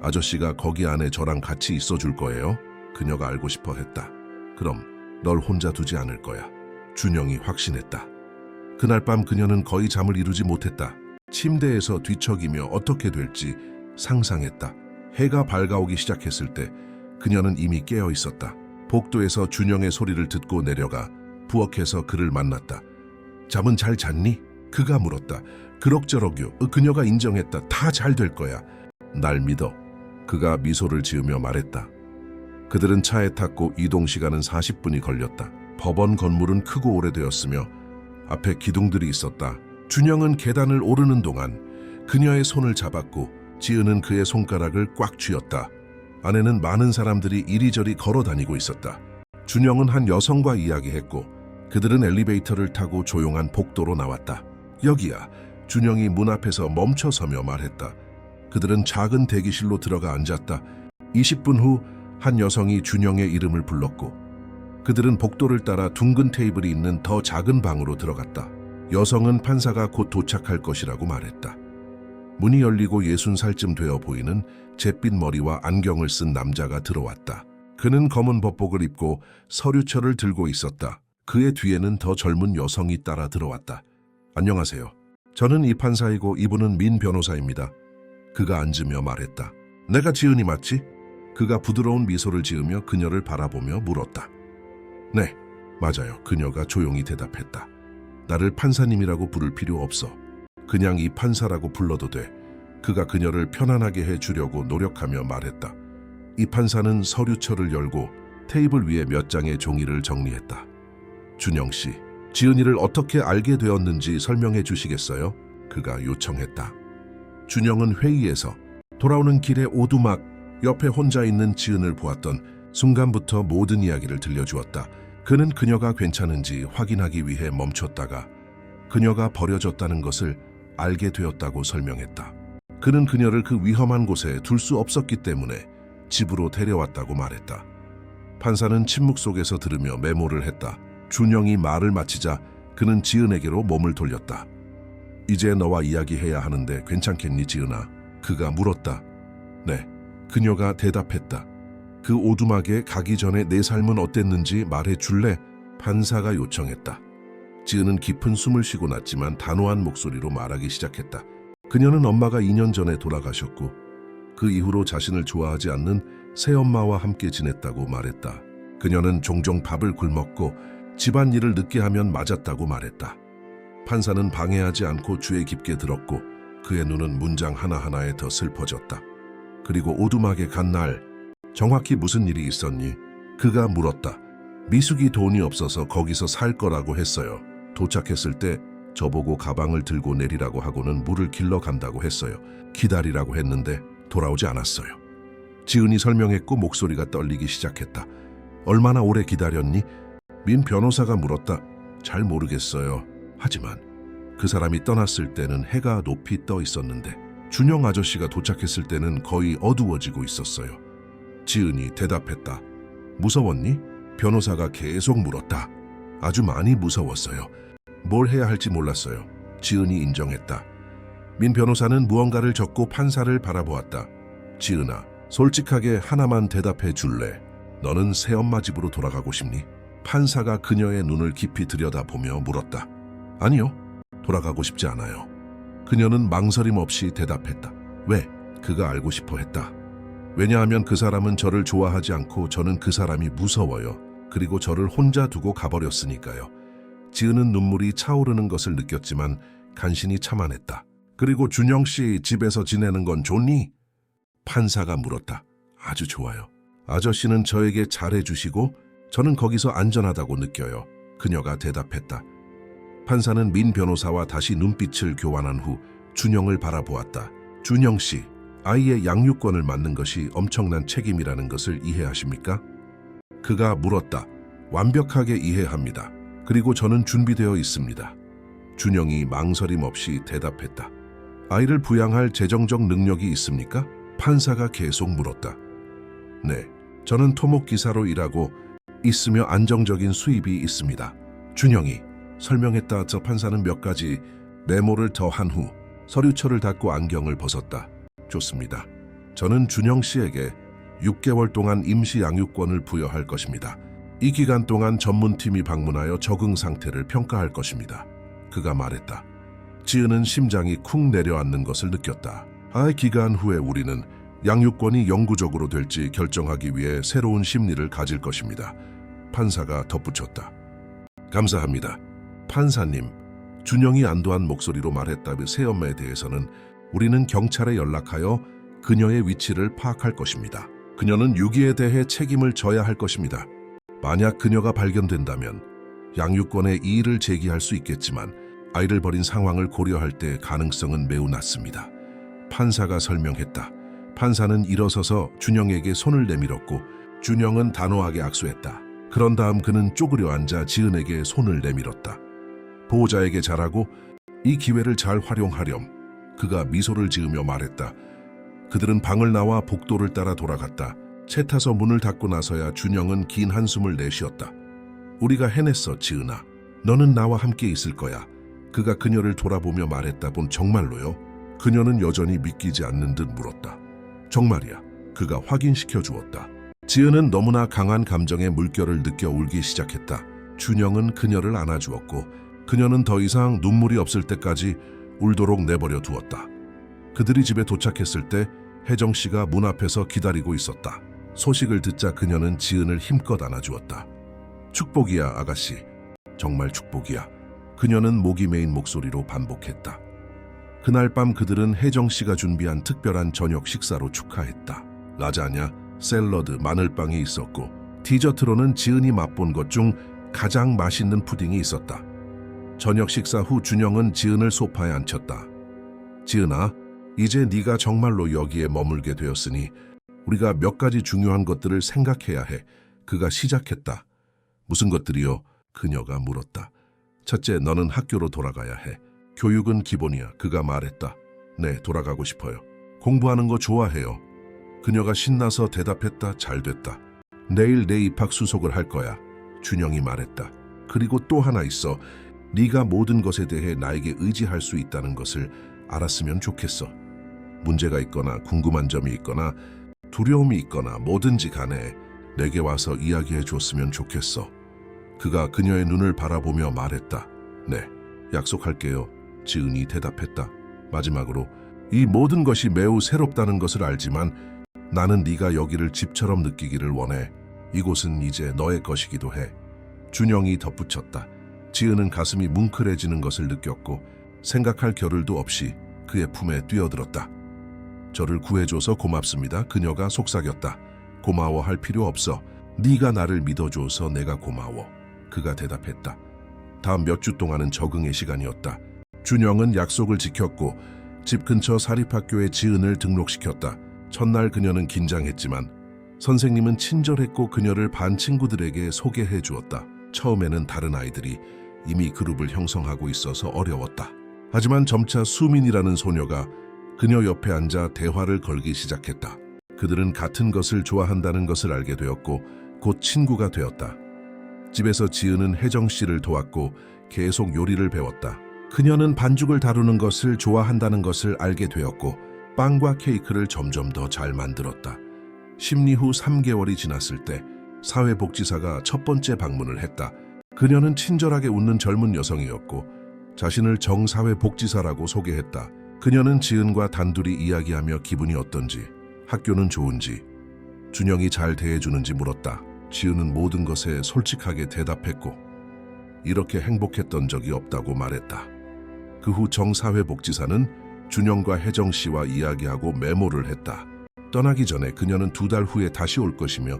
아저씨가 거기 안에 저랑 같이 있어줄 거예요? 그녀가 알고 싶어 했다. 그럼 널 혼자 두지 않을 거야. 준영이 확신했다. 그날 밤 그녀는 거의 잠을 이루지 못했다. 침대에서 뒤척이며 어떻게 될지 상상했다. 해가 밝아오기 시작했을 때 그녀는 이미 깨어 있었다. 복도에서 준영의 소리를 듣고 내려가 부엌에서 그를 만났다. 잠은 잘 잤니? 그가 물었다. 그럭저럭요. 그녀가 인정했다. 다 잘 될 거야. 날 믿어. 그가 미소를 지으며 말했다. 그들은 차에 탔고 이동 시간은 40분이 걸렸다. 법원 건물은 크고 오래되었으며 앞에 기둥들이 있었다. 준영은 계단을 오르는 동안 그녀의 손을 잡았고 지은은 그의 손가락을 꽉 쥐었다. 안에는 많은 사람들이 이리저리 걸어 다니고 있었다. 준영은 한 여성과 이야기했고 그들은 엘리베이터를 타고 조용한 복도로 나왔다. 여기야. 준영이 문 앞에서 멈춰서며 말했다. 그들은 작은 대기실로 들어가 앉았다. 20분 후 한 여성이 준영의 이름을 불렀고 그들은 복도를 따라 둥근 테이블이 있는 더 작은 방으로 들어갔다. 여성은 판사가 곧 도착할 것이라고 말했다. 문이 열리고 60살쯤 되어 보이는 잿빛 머리와 안경을 쓴 남자가 들어왔다. 그는 검은 법복을 입고 서류철을 들고 있었다. 그의 뒤에는 더 젊은 여성이 따라 들어왔다. 안녕하세요. 저는 이 판사이고 이분은 민 변호사입니다. 그가 앉으며 말했다. 내가 지은이 맞지? 그가 부드러운 미소를 지으며 그녀를 바라보며 물었다. 네, 맞아요. 그녀가 조용히 대답했다. 나를 판사님이라고 부를 필요 없어. 그냥 이 판사라고 불러도 돼. 그가 그녀를 편안하게 해주려고 노력하며 말했다. 이 판사는 서류철을 열고 테이블 위에 몇 장의 종이를 정리했다. 준영 씨, 지은이를 어떻게 알게 되었는지 설명해 주시겠어요? 그가 요청했다. 준영은 회의에서 돌아오는 길에 오두막 옆에 혼자 있는 지은을 보았던 순간부터 모든 이야기를 들려주었다. 그는 그녀가 괜찮은지 확인하기 위해 멈췄다가 그녀가 버려졌다는 것을 알게 되었다고 설명했다. 그는 그녀를 그 위험한 곳에 둘 수 없었기 때문에 집으로 데려왔다고 말했다. 판사는 침묵 속에서 들으며 메모를 했다. 준영이 말을 마치자 그는 지은에게로 몸을 돌렸다. 이제 너와 이야기해야 하는데 괜찮겠니, 지은아? 그가 물었다. 네. 그녀가 대답했다. 그 오두막에 가기 전에 내 삶은 어땠는지 말해줄래? 판사가 요청했다. 지은은 깊은 숨을 쉬고 났지만 단호한 목소리로 말하기 시작했다. 그녀는 엄마가 2년 전에 돌아가셨고 그 이후로 자신을 좋아하지 않는 새엄마와 함께 지냈다고 말했다. 그녀는 종종 밥을 굶었고 집안일을 늦게 하면 맞았다고 말했다. 판사는 방해하지 않고 주의 깊게 들었고 그의 눈은 문장 하나하나에 더 슬퍼졌다. 그리고 오두막에 간 날 정확히 무슨 일이 있었니? 그가 물었다. 미숙이 돈이 없어서 거기서 살 거라고 했어요. 도착했을 때 저보고 가방을 들고 내리라고 하고는 물을 길러 간다고 했어요. 기다리라고 했는데 돌아오지 않았어요. 지은이 설명했고 목소리가 떨리기 시작했다. 얼마나 오래 기다렸니? 민 변호사가 물었다. 잘 모르겠어요. 하지만 그 사람이 떠났을 때는 해가 높이 떠 있었는데 준영 아저씨가 도착했을 때는 거의 어두워지고 있었어요. 지은이 대답했다. 무서웠니? 변호사가 계속 물었다. 아주 많이 무서웠어요. 뭘 해야 할지 몰랐어요. 지은이 인정했다. 민 변호사는 무언가를 적고 판사를 바라보았다. 지은아, 솔직하게 하나만 대답해 줄래? 너는 새엄마 집으로 돌아가고 싶니? 판사가 그녀의 눈을 깊이 들여다보며 물었다. 아니요, 돌아가고 싶지 않아요. 그녀는 망설임 없이 대답했다. 왜? 그가 알고 싶어 했다. 왜냐하면 그 사람은 저를 좋아하지 않고 저는 그 사람이 무서워요. 그리고 저를 혼자 두고 가버렸으니까요. 지은은 눈물이 차오르는 것을 느꼈지만 간신히 참아냈다. 그리고 준영 씨 집에서 지내는 건 좋니? 판사가 물었다. 아주 좋아요. 아저씨는 저에게 잘해주시고 저는 거기서 안전하다고 느껴요. 그녀가 대답했다. 판사는 민 변호사와 다시 눈빛을 교환한 후 준영을 바라보았다. 준영 씨, 아이의 양육권을 맡는 것이 엄청난 책임이라는 것을 이해하십니까? 그가 물었다. 완벽하게 이해합니다. 그리고 저는 준비되어 있습니다. 준영이 망설임 없이 대답했다. 아이를 부양할 재정적 능력이 있습니까? 판사가 계속 물었다. 네, 저는 토목기사로 일하고 있으며 안정적인 수입이 있습니다. 준영이 설명했다. 저 판사는 몇 가지 메모를 더한 후 서류철을 닫고 안경을 벗었다. 좋습니다. 저는 준영 씨에게 6개월 동안 임시 양육권을 부여할 것입니다. 이 기간 동안 전문팀이 방문하여 적응 상태를 평가할 것입니다. 그가 말했다. 지은은 심장이 쿵 내려앉는 것을 느꼈다. 기간 후에 우리는 양육권이 영구적으로 될지 결정하기 위해 새로운 심리를 가질 것입니다. 판사가 덧붙였다. 감사합니다. 판사님, 준영이 안도한 목소리로 말했다. 새엄마에 대해서는 우리는 경찰에 연락하여 그녀의 위치를 파악할 것입니다. 그녀는 유기에 대해 책임을 져야 할 것입니다. 만약 그녀가 발견된다면 양육권에 이의를 제기할 수 있겠지만 아이를 버린 상황을 고려할 때 가능성은 매우 낮습니다. 판사가 설명했다. 판사는 일어서서 준영에게 손을 내밀었고 준영은 단호하게 악수했다. 그런 다음 그는 쪼그려 앉아 지은에게 손을 내밀었다. 보호자에게 잘하고 이 기회를 잘 활용하렴. 그가 미소를 지으며 말했다. 그들은 방을 나와 복도를 따라 돌아갔다. 차 타서 문을 닫고 나서야 준영은 긴 한숨을 내쉬었다. 우리가 해냈어, 지은아. 너는 나와 함께 있을 거야. 그가 그녀를 돌아보며 말했다. 본 정말로요? 그녀는 여전히 믿기지 않는 듯 물었다. 정말이야. 그가 확인시켜 주었다. 지은은 너무나 강한 감정의 물결을 느껴 울기 시작했다. 준영은 그녀를 안아주었고 그녀는 더 이상 눈물이 없을 때까지 울도록 내버려 두었다. 그들이 집에 도착했을 때 혜정 씨가 문 앞에서 기다리고 있었다. 소식을 듣자 그녀는 지은을 힘껏 안아주었다. 축복이야, 아가씨. 정말 축복이야. 그녀는 목이 메인 목소리로 반복했다. 그날 밤 그들은 혜정 씨가 준비한 특별한 저녁 식사로 축하했다. 라자냐, 샐러드, 마늘빵이 있었고 디저트로는 지은이 맛본 것 중 가장 맛있는 푸딩이 있었다. 저녁 식사 후 준영은 지은을 소파에 앉혔다. 지은아, 이제 네가 정말로 여기에 머물게 되었으니 우리가 몇 가지 중요한 것들을 생각해야 해. 그가 시작했다. 무슨 것들이요? 그녀가 물었다. 첫째, 너는 학교로 돌아가야 해. 교육은 기본이야. 그가 말했다. 네, 돌아가고 싶어요. 공부하는 거 좋아해요. 그녀가 신나서 대답했다. 잘 됐다. 내일 내 입학 수속을 할 거야. 준영이 말했다. 그리고 또 하나 있어. 네가 모든 것에 대해 나에게 의지할 수 있다는 것을 알았으면 좋겠어. 문제가 있거나 궁금한 점이 있거나 두려움이 있거나 뭐든지 간에 내게 와서 이야기해 줬으면 좋겠어. 그가 그녀의 눈을 바라보며 말했다. 네, 약속할게요. 지은이 대답했다. 마지막으로 이 모든 것이 매우 새롭다는 것을 알지만 나는 네가 여기를 집처럼 느끼기를 원해. 이곳은 이제 너의 것이기도 해. 준영이 덧붙였다. 지은은 가슴이 뭉클해지는 것을 느꼈고 생각할 겨를도 없이 그의 품에 뛰어들었다. 저를 구해줘서 고맙습니다. 그녀가 속삭였다. 고마워할 필요 없어. 네가 나를 믿어줘서 내가 고마워. 그가 대답했다. 다음 몇 주 동안은 적응의 시간이었다. 준영은 약속을 지켰고 집 근처 사립학교에 지은을 등록시켰다. 첫날 그녀는 긴장했지만 선생님은 친절했고 그녀를 반 친구들에게 소개해 주었다. 처음에는 다른 아이들이 이미 그룹을 형성하고 있어서 어려웠다. 하지만 점차 수민이라는 소녀가 그녀 옆에 앉아 대화를 걸기 시작했다. 그들은 같은 것을 좋아한다는 것을 알게 되었고 곧 친구가 되었다. 집에서 지은은 혜정 씨를 도왔고 계속 요리를 배웠다. 그녀는 반죽을 다루는 것을 좋아한다는 것을 알게 되었고 빵과 케이크를 점점 더 잘 만들었다. 심리 후 3개월이 지났을 때 사회복지사가 첫 번째 방문을 했다. 그녀는 친절하게 웃는 젊은 여성이었고 자신을 정사회복지사라고 소개했다. 그녀는 지은과 단둘이 이야기하며 기분이 어떤지, 학교는 좋은지, 준영이 잘 대해주는지 물었다. 지은은 모든 것에 솔직하게 대답했고 이렇게 행복했던 적이 없다고 말했다. 그 후 정사회복지사는 준영과 혜정 씨와 이야기하고 메모를 했다. 떠나기 전에 그녀는 2달 후에 다시 올 것이며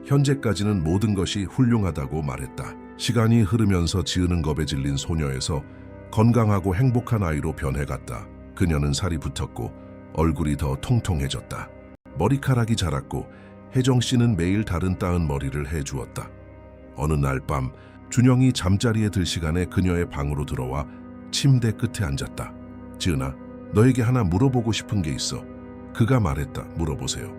현재까지는 모든 것이 훌륭하다고 말했다. 시간이 흐르면서 지은은 겁에 질린 소녀에서 건강하고 행복한 아이로 변해갔다. 그녀는 살이 붙었고 얼굴이 더 통통해졌다. 머리카락이 자랐고 혜정 씨는 매일 다른 따은 머리를 해주었다. 어느 날 밤 준영이 잠자리에 들 시간에 그녀의 방으로 들어와 침대 끝에 앉았다. 지은아, 너에게 하나 물어보고 싶은 게 있어. 그가 말했다. 물어보세요.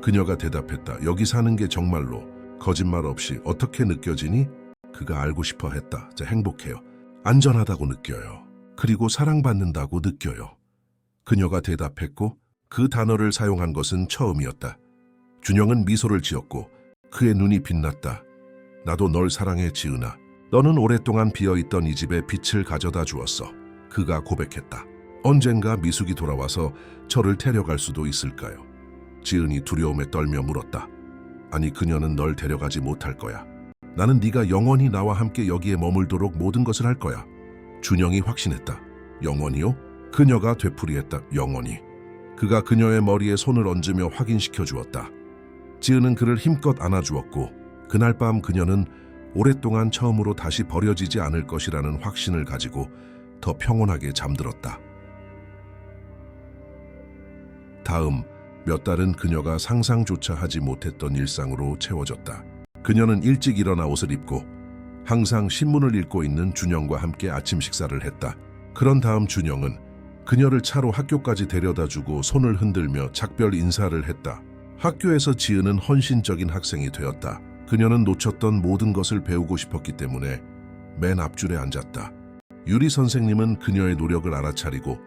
그녀가 대답했다. 여기 사는 게 정말로 거짓말 없이 어떻게 느껴지니? 그가 알고 싶어 했다. 행복해요. 안전하다고 느껴요. 그리고 사랑받는다고 느껴요. 그녀가 대답했고 그 단어를 사용한 것은 처음이었다. 준영은 미소를 지었고 그의 눈이 빛났다. 나도 널 사랑해, 지은아. 너는 오랫동안 비어있던 이 집에 빛을 가져다 주었어. 그가 고백했다. 언젠가 미숙이 돌아와서 저를 데려갈 수도 있을까요? 지은이 두려움에 떨며 물었다. 아니, 그녀는 널 데려가지 못할 거야. 나는 네가 영원히 나와 함께 여기에 머물도록 모든 것을 할 거야. 준영이 확신했다. 영원히요? 그녀가 되풀이했다. 영원히. 그가 그녀의 머리에 손을 얹으며 확인시켜 주었다. 지은은 그를 힘껏 안아주었고 그날 밤 그녀는 오랫동안 처음으로 다시 버려지지 않을 것이라는 확신을 가지고 더 평온하게 잠들었다. 다음 몇 달은 그녀가 상상조차 하지 못했던 일상으로 채워졌다. 그녀는 일찍 일어나 옷을 입고 항상 신문을 읽고 있는 준영과 함께 아침 식사를 했다. 그런 다음 준영은 그녀를 차로 학교까지 데려다주고 손을 흔들며 작별 인사를 했다. 학교에서 지은은 헌신적인 학생이 되었다. 그녀는 놓쳤던 모든 것을 배우고 싶었기 때문에 맨 앞줄에 앉았다. 유리 선생님은 그녀의 노력을 알아차리고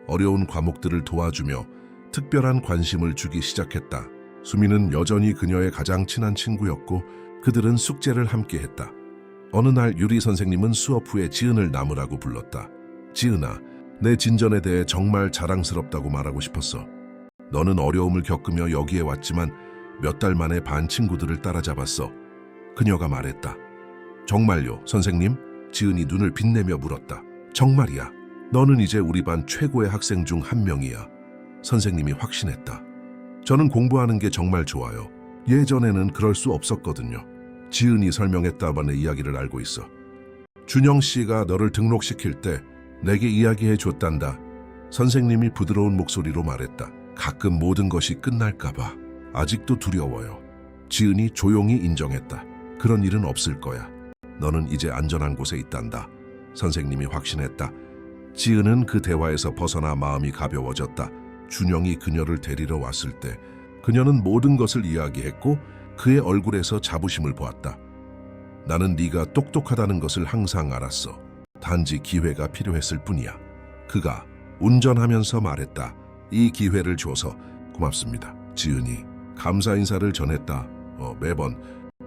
어려운 과목들을 도와주며 특별한 관심을 주기 시작했다. 수미는 여전히 그녀의 가장 친한 친구였고 그들은 숙제를 함께 했다. 어느 날 유리 선생님은 수업 후에 지은을 나무라고 불렀다. 지은아, 내 진전에 대해 정말 자랑스럽다고 말하고 싶었어. 너는 어려움을 겪으며 여기에 왔지만 몇 달 만에 반 친구들을 따라잡았어. 그녀가 말했다. 정말요, 선생님? 지은이 눈을 빛내며 물었다. 정말이야. 너는 이제 우리 반 최고의 학생 중 한 명이야. 선생님이 확신했다. 저는 공부하는 게 정말 좋아요. 예전에는 그럴 수 없었거든요. 지은이 설명했다만의 이야기를 알고 있어. 준영 씨가 너를 등록시킬 때 내게 이야기해 줬단다. 선생님이 부드러운 목소리로 말했다. 가끔 모든 것이 끝날까 봐 아직도 두려워요. 지은이 조용히 인정했다. 그런 일은 없을 거야. 너는 이제 안전한 곳에 있단다. 선생님이 확신했다. 지은은 그 대화에서 벗어나 마음이 가벼워졌다. 준영이 그녀를 데리러 왔을 때 그녀는 모든 것을 이야기했고 그의 얼굴에서 자부심을 보았다. 나는 네가 똑똑하다는 것을 항상 알았어. 단지 기회가 필요했을 뿐이야. 그가 운전하면서 말했다. 이 기회를 줘서 고맙습니다. 지은이 감사 인사를 전했다. 매번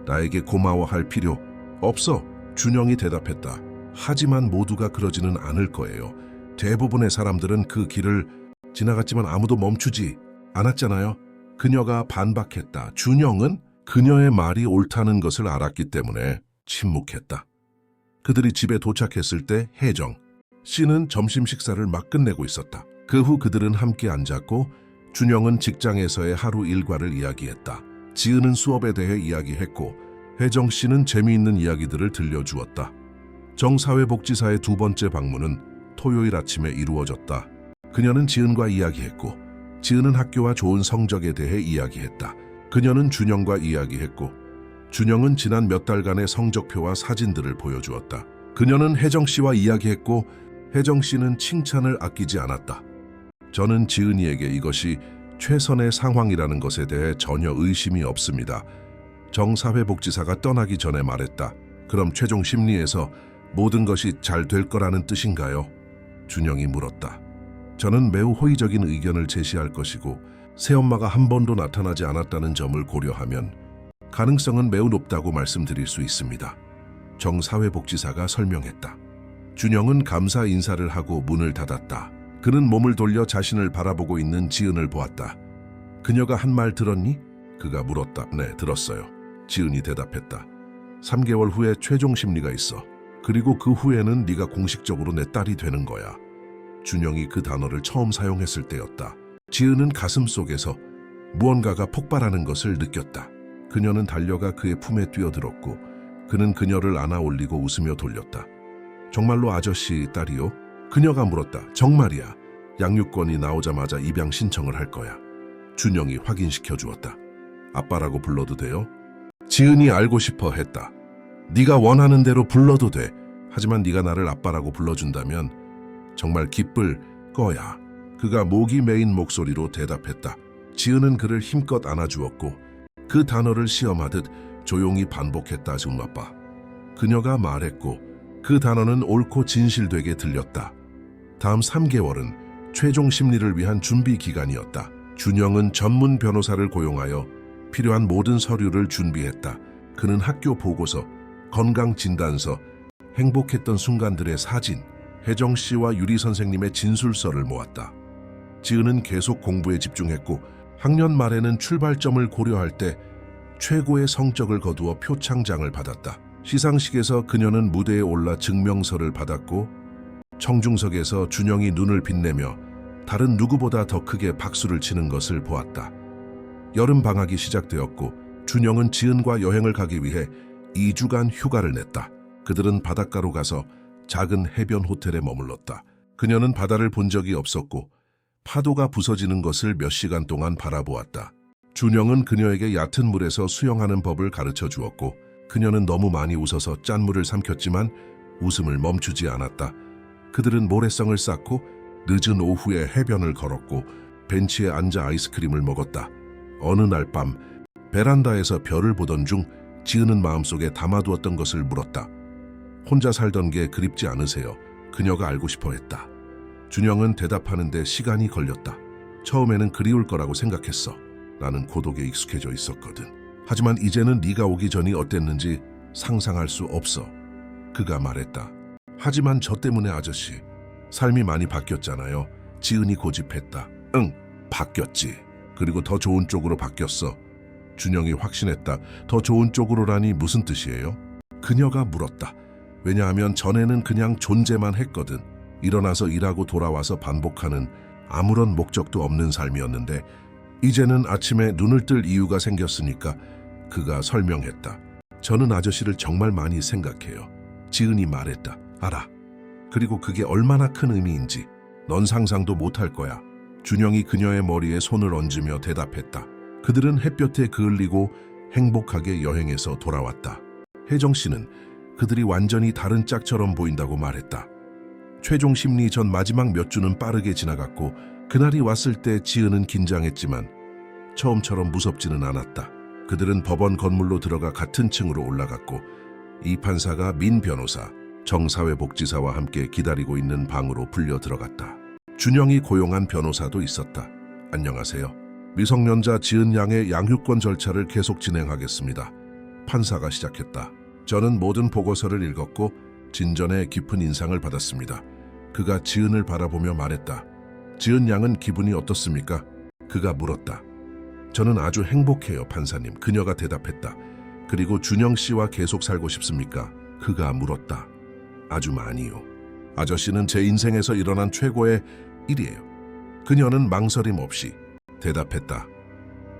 나에게 고마워할 필요 없어. 준영이 대답했다. 하지만 모두가 그러지는 않을 거예요. 대부분의 사람들은 그 길을 지나갔지만 아무도 멈추지 않았잖아요. 그녀가 반박했다. 준영은 그녀의 말이 옳다는 것을 알았기 때문에 침묵했다. 그들이 집에 도착했을 때 혜정 씨는 점심 식사를 막 끝내고 있었다. 그 후 그들은 함께 앉았고 준영은 직장에서의 하루 일과를 이야기했다. 지은은 수업에 대해 이야기했고 혜정 씨는 재미있는 이야기들을 들려주었다. 정사회복지사의 두 번째 방문은 토요일 아침에 이루어졌다. 그녀는 지은과 이야기했고 지은은 학교와 좋은 성적에 대해 이야기했다. 그녀는 준영과 이야기했고 준영은 지난 몇 달간의 성적표와 사진들을 보여주었다. 그녀는 혜정 씨와 이야기했고 혜정 씨는 칭찬을 아끼지 않았다. 저는 지은이에게 이것이 최선의 상황이라는 것에 대해 전혀 의심이 없습니다. 정 사회복지사가 떠나기 전에 말했다. 그럼 최종 심리에서 모든 것이 잘 될 거라는 뜻인가요? 준영이 물었다. 저는 매우 호의적인 의견을 제시할 것이고 새엄마가 한 번도 나타나지 않았다는 점을 고려하면 가능성은 매우 높다고 말씀드릴 수 있습니다. 정 사회복지사가 설명했다. 준영은 감사 인사를 하고 문을 닫았다. 그는 몸을 돌려 자신을 바라보고 있는 지은을 보았다. 그녀가 한 말 들었니? 그가 물었다. 네, 들었어요. 지은이 대답했다. 3개월 후에 최종 심리가 있어. 그리고 그 후에는 네가 공식적으로 내 딸이 되는 거야. 준영이 그 단어를 처음 사용했을 때였다. 지은은 가슴 속에서 무언가가 폭발하는 것을 느꼈다. 그녀는 달려가 그의 품에 뛰어들었고 그는 그녀를 안아 올리고 웃으며 돌렸다. 정말로 아저씨 딸이요? 그녀가 물었다. 정말이야. 양육권이 나오자마자 입양 신청을 할 거야. 준영이 확인시켜 주었다. 아빠라고 불러도 돼요? 지은이 알고 싶어 했다. 네가 원하는 대로 불러도 돼. 하지만 네가 나를 아빠라고 불러준다면 정말 기쁠 거야. 그가 목이 메인 목소리로 대답했다. 지은은 그를 힘껏 안아주었고 그 단어를 시험하듯 조용히 반복했다. 아빠. 그녀가 말했고 그 단어는 옳고 진실되게 들렸다. 다음 3개월은 최종 심리를 위한 준비 기간이었다. 준영은 전문 변호사를 고용하여 필요한 모든 서류를 준비했다. 그는 학교 보고서, 건강진단서, 행복했던 순간들의 사진, 혜정 씨와 유리 선생님의 진술서를 모았다. 지은은 계속 공부에 집중했고 학년 말에는 출발점을 고려할 때 최고의 성적을 거두어 표창장을 받았다. 시상식에서 그녀는 무대에 올라 증명서를 받았고 청중석에서 준영이 눈을 빛내며 다른 누구보다 더 크게 박수를 치는 것을 보았다. 여름 방학이 시작되었고 준영은 지은과 여행을 가기 위해 2주간 휴가를 냈다. 그들은 바닷가로 가서 작은 해변 호텔에 머물렀다. 그녀는 바다를 본 적이 없었고 파도가 부서지는 것을 몇 시간 동안 바라보았다. 준영은 그녀에게 얕은 물에서 수영하는 법을 가르쳐 주었고 그녀는 너무 많이 웃어서 짠물을 삼켰지만 웃음을 멈추지 않았다. 그들은 모래성을 쌓고 늦은 오후에 해변을 걸었고 벤치에 앉아 아이스크림을 먹었다. 어느 날 밤 베란다에서 별을 보던 중 지은은 마음속에 담아두었던 것을 물었다. 혼자 살던 게 그립지 않으세요? 그녀가 알고 싶어 했다. 준영은 대답하는데 시간이 걸렸다. 처음에는 그리울 거라고 생각했어. 나는 고독에 익숙해져 있었거든. 하지만 이제는 네가 오기 전이 어땠는지 상상할 수 없어. 그가 말했다. 하지만 저 때문에 아저씨, 삶이 많이 바뀌었잖아요. 지은이 고집했다. 응, 바뀌었지. 그리고 더 좋은 쪽으로 바뀌었어. 준영이 확신했다. 더 좋은 쪽으로라니 무슨 뜻이에요? 그녀가 물었다. 왜냐하면 전에는 그냥 존재만 했거든. 일어나서 일하고 돌아와서 반복하는 아무런 목적도 없는 삶이었는데 이제는 아침에 눈을 뜰 이유가 생겼으니까. 그가 설명했다. 저는 아저씨를 정말 많이 생각해요. 지은이 말했다. 알아. 그리고 그게 얼마나 큰 의미인지 넌 상상도 못할 거야. 준영이 그녀의 머리에 손을 얹으며 대답했다. 그들은 햇볕에 그을리고 행복하게 여행해서 돌아왔다. 혜정 씨는 그들이 완전히 다른 짝처럼 보인다고 말했다. 최종 심리 전 마지막 몇 주는 빠르게 지나갔고 그날이 왔을 때 지은은 긴장했지만 처음처럼 무섭지는 않았다. 그들은 법원 건물로 들어가 같은 층으로 올라갔고 이 판사가 민 변호사, 정사회복지사와 함께 기다리고 있는 방으로 불려 들어갔다. 준영이 고용한 변호사도 있었다. 안녕하세요. 미성년자 지은 양의 양육권 절차를 계속 진행하겠습니다. 판사가 시작했다. 저는 모든 보고서를 읽었고 진전에 깊은 인상을 받았습니다. 그가 지은을 바라보며 말했다. 지은 양은 기분이 어떻습니까? 그가 물었다. 저는 아주 행복해요, 판사님. 그녀가 대답했다. 그리고 준영 씨와 계속 살고 싶습니까? 그가 물었다. 아주 많이요. 아저씨는 제 인생에서 일어난 최고의 일이에요. 그녀는 망설임 없이 대답했다.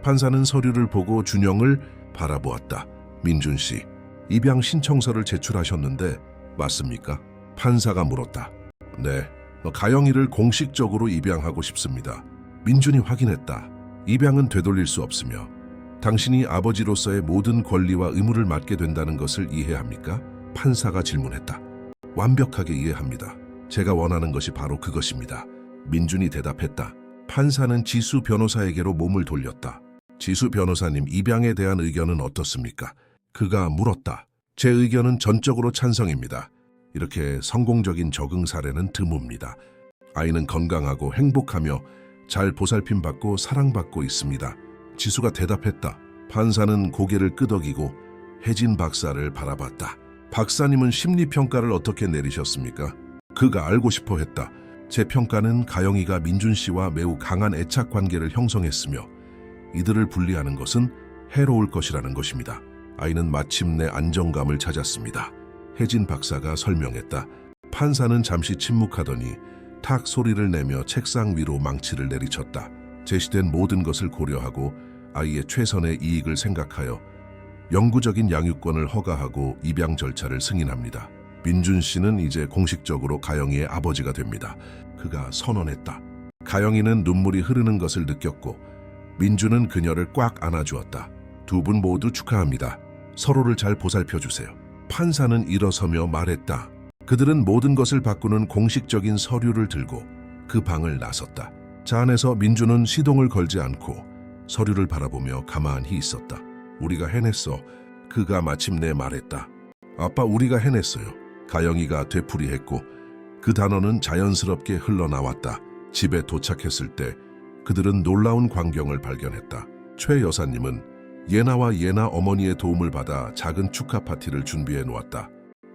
판사는 서류를 보고 준영을 바라보았다. 민준 씨, 입양 신청서를 제출하셨는데 맞습니까? 판사가 물었다. 네, 가영이를 공식적으로 입양하고 싶습니다. 민준이 확인했다. 입양은 되돌릴 수 없으며 당신이 아버지로서의 모든 권리와 의무를 맡게 된다는 것을 이해합니까? 판사가 질문했다. 완벽하게 이해합니다. 제가 원하는 것이 바로 그것입니다. 민준이 대답했다. 판사는 지수 변호사에게로 몸을 돌렸다. 지수 변호사님, 입양에 대한 의견은 어떻습니까? 그가 물었다. 제 의견은 전적으로 찬성입니다. 이렇게 성공적인 적응 사례는 드뭅니다. 아이는 건강하고 행복하며 잘 보살핌받고 사랑받고 있습니다. 지수가 대답했다. 판사는 고개를 끄덕이고 혜진 박사를 바라봤다. 박사님은 심리평가를 어떻게 내리셨습니까? 그가 알고 싶어 했다. 제 평가는 가영이가 민준 씨와 매우 강한 애착 관계를 형성했으며 이들을 분리하는 것은 해로울 것이라는 것입니다. 아이는 마침내 안정감을 찾았습니다. 혜진 박사가 설명했다. 판사는 잠시 침묵하더니 탁 소리를 내며 책상 위로 망치를 내리쳤다. 제시된 모든 것을 고려하고 아이의 최선의 이익을 생각하여 영구적인 양육권을 허가하고 입양 절차를 승인합니다. 민준 씨는 이제 공식적으로 가영이의 아버지가 됩니다. 그가 선언했다. 가영이는 눈물이 흐르는 것을 느꼈고 민준은 그녀를 꽉 안아주었다. 두 분 모두 축하합니다. 서로를 잘 보살펴주세요. 판사는 일어서며 말했다. 그들은 모든 것을 바꾸는 공식적인 서류를 들고 그 방을 나섰다. 차 안에서 민준은 시동을 걸지 않고 서류를 바라보며 가만히 있었다. 우리가 해냈어. 그가 마침내 말했다. 아빠, 우리가 해냈어요. 가영이가 되풀이했고 그 단어는 자연스럽게 흘러나왔다. 집에 도착했을 때 그들은 놀라운 광경을 발견했다. 최 여사님은 예나와 예나 어머니의 도움을 받아 작은 축하 파티를 준비해 놓았다.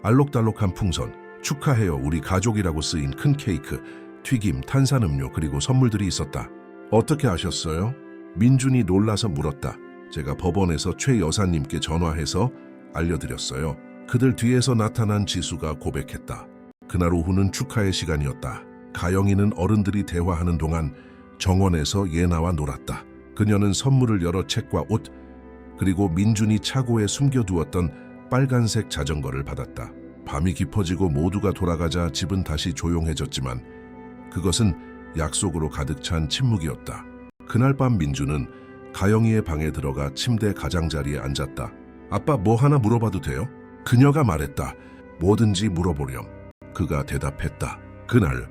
알록달록한 풍선, 축하해요 우리 가족이라고 쓰인 큰 케이크, 튀김, 탄산음료 그리고 선물들이 있었다. 어떻게 아셨어요? 민준이 놀라서 물었다. 제가 법원에서 최 여사님께 전화해서 알려드렸어요. 그들 뒤에서 나타난 지수가 고백했다. 그날 오후는 축하의 시간이었다. 가영이는 어른들이 대화하는 동안 정원에서 예나와 놀았다. 그녀는 선물을 열어 책과 옷, 그리고 민준이 차고에 숨겨두었던 빨간색 자전거를 받았다. 밤이 깊어지고 모두가 돌아가자 집은 다시 조용해졌지만 그것은 약속으로 가득 찬 침묵이었다. 그날 밤 민준은 가영이의 방에 들어가 침대 가장자리에 앉았다. 아빠, 뭐 하나 물어봐도 돼요? 그녀가 말했다. 뭐든지 물어보렴. 그가 대답했다. 그날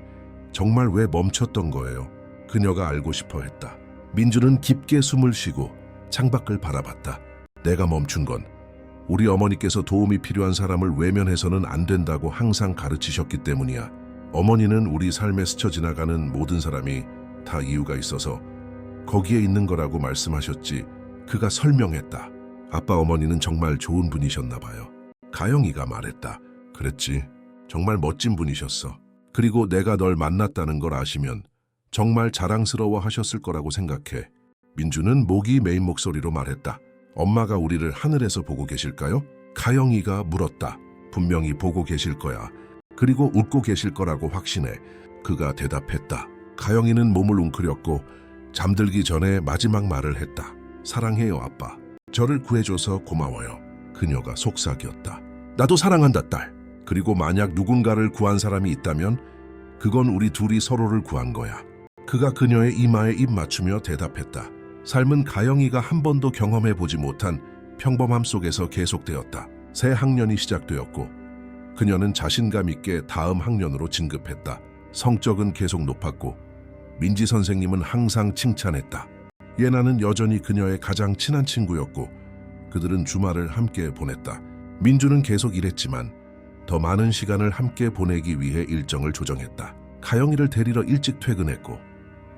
정말 왜 멈췄던 거예요? 그녀가 알고 싶어 했다. 민준은 깊게 숨을 쉬고 창밖을 바라봤다. 내가 멈춘 건 우리 어머니께서 도움이 필요한 사람을 외면해서는 안 된다고 항상 가르치셨기 때문이야. 어머니는 우리 삶에 스쳐 지나가는 모든 사람이 다 이유가 있어서 거기에 있는 거라고 말씀하셨지. 그가 설명했다. 아빠, 어머니는 정말 좋은 분이셨나 봐요. 가영이가 말했다. 그랬지. 정말 멋진 분이셨어. 그리고 내가 널 만났다는 걸 아시면 정말 자랑스러워 하셨을 거라고 생각해. 민준은 목이 메인 목소리로 말했다. 엄마가 우리를 하늘에서 보고 계실까요? 가영이가 물었다. 분명히 보고 계실 거야. 그리고 웃고 계실 거라고 확신해. 그가 대답했다. 가영이는 몸을 웅크렸고 잠들기 전에 마지막 말을 했다. 사랑해요, 아빠. 저를 구해줘서 고마워요. 그녀가 속삭였다. 나도 사랑한다, 딸. 그리고 만약 누군가를 구한 사람이 있다면 그건 우리 둘이 서로를 구한 거야. 그가 그녀의 이마에 입 맞추며 대답했다. 삶은 가영이가 한 번도 경험해보지 못한 평범함 속에서 계속되었다. 새 학년이 시작되었고 그녀는 자신감 있게 다음 학년으로 진급했다. 성적은 계속 높았고 민지 선생님은 항상 칭찬했다. 예나는 여전히 그녀의 가장 친한 친구였고 그들은 주말을 함께 보냈다. 민주는 계속 일했지만 더 많은 시간을 함께 보내기 위해 일정을 조정했다. 가영이를 데리러 일찍 퇴근했고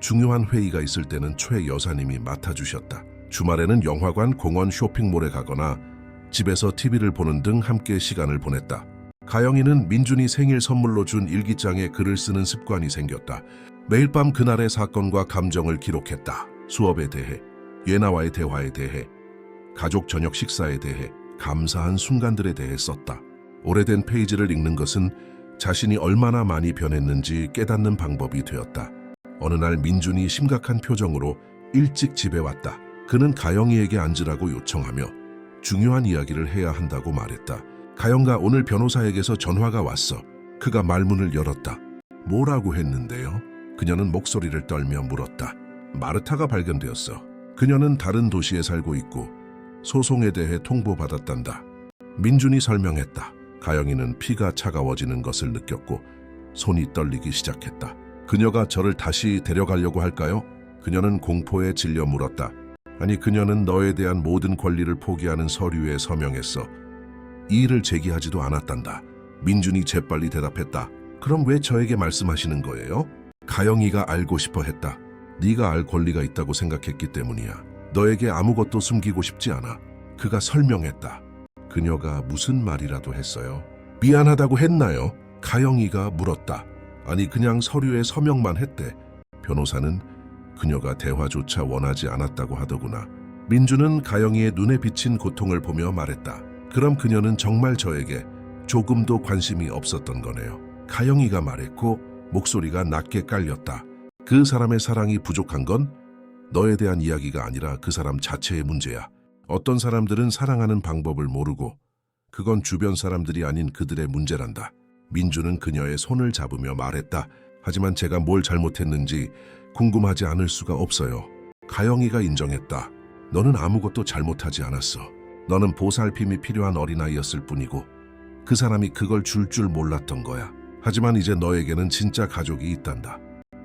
중요한 회의가 있을 때는 최 여사님이 맡아주셨다. 주말에는 영화관, 공원, 쇼핑몰에 가거나 집에서 TV를 보는 등 함께 시간을 보냈다. 가영이는 민준이 생일 선물로 준 일기장에 글을 쓰는 습관이 생겼다. 매일 밤 그날의 사건과 감정을 기록했다. 수업에 대해, 예나와의 대화에 대해, 가족 저녁 식사에 대해, 감사한 순간들에 대해 썼다. 오래된 페이지를 읽는 것은 자신이 얼마나 많이 변했는지 깨닫는 방법이 되었다. 어느 날 민준이 심각한 표정으로 일찍 집에 왔다. 그는 가영이에게 앉으라고 요청하며 중요한 이야기를 해야 한다고 말했다. 가영아, 오늘 변호사에게서 전화가 왔어. 그가 말문을 열었다. 뭐라고 했는데요? 그녀는 목소리를 떨며 물었다. 마르타가 발견되었어. 그녀는 다른 도시에 살고 있고 소송에 대해 통보받았단다. 민준이 설명했다. 가영이는 피가 차가워지는 것을 느꼈고 손이 떨리기 시작했다. 그녀가 저를 다시 데려가려고 할까요? 그녀는 공포에 질려 물었다. 아니, 그녀는 너에 대한 모든 권리를 포기하는 서류에 서명했어. 이의를 제기하지도 않았단다. 민준이 재빨리 대답했다. 그럼 왜 저에게 말씀하시는 거예요? 가영이가 알고 싶어 했다. 네가 알 권리가 있다고 생각했기 때문이야. 너에게 아무것도 숨기고 싶지 않아. 그가 설명했다. 그녀가 무슨 말이라도 했어요? 미안하다고 했나요? 가영이가 물었다. 아니, 그냥 서류에 서명만 했대. 변호사는 그녀가 대화조차 원하지 않았다고 하더구나. 민주는 가영이의 눈에 비친 고통을 보며 말했다. 그럼 그녀는 정말 저에게 조금도 관심이 없었던 거네요. 가영이가 말했고 목소리가 낮게 깔렸다. 그 사람의 사랑이 부족한 건 너에 대한 이야기가 아니라 그 사람 자체의 문제야. 어떤 사람들은 사랑하는 방법을 모르고 그건 주변 사람들이 아닌 그들의 문제란다. 민주는 그녀의 손을 잡으며 말했다. 하지만 제가 뭘 잘못했는지 궁금하지 않을 수가 없어요. 가영이가 인정했다. 너는 아무것도 잘못하지 않았어. 너는 보살핌이 필요한 어린아이였을 뿐이고 그 사람이 그걸 줄 몰랐던 거야. 하지만 이제 너에게는 진짜 가족이 있단다.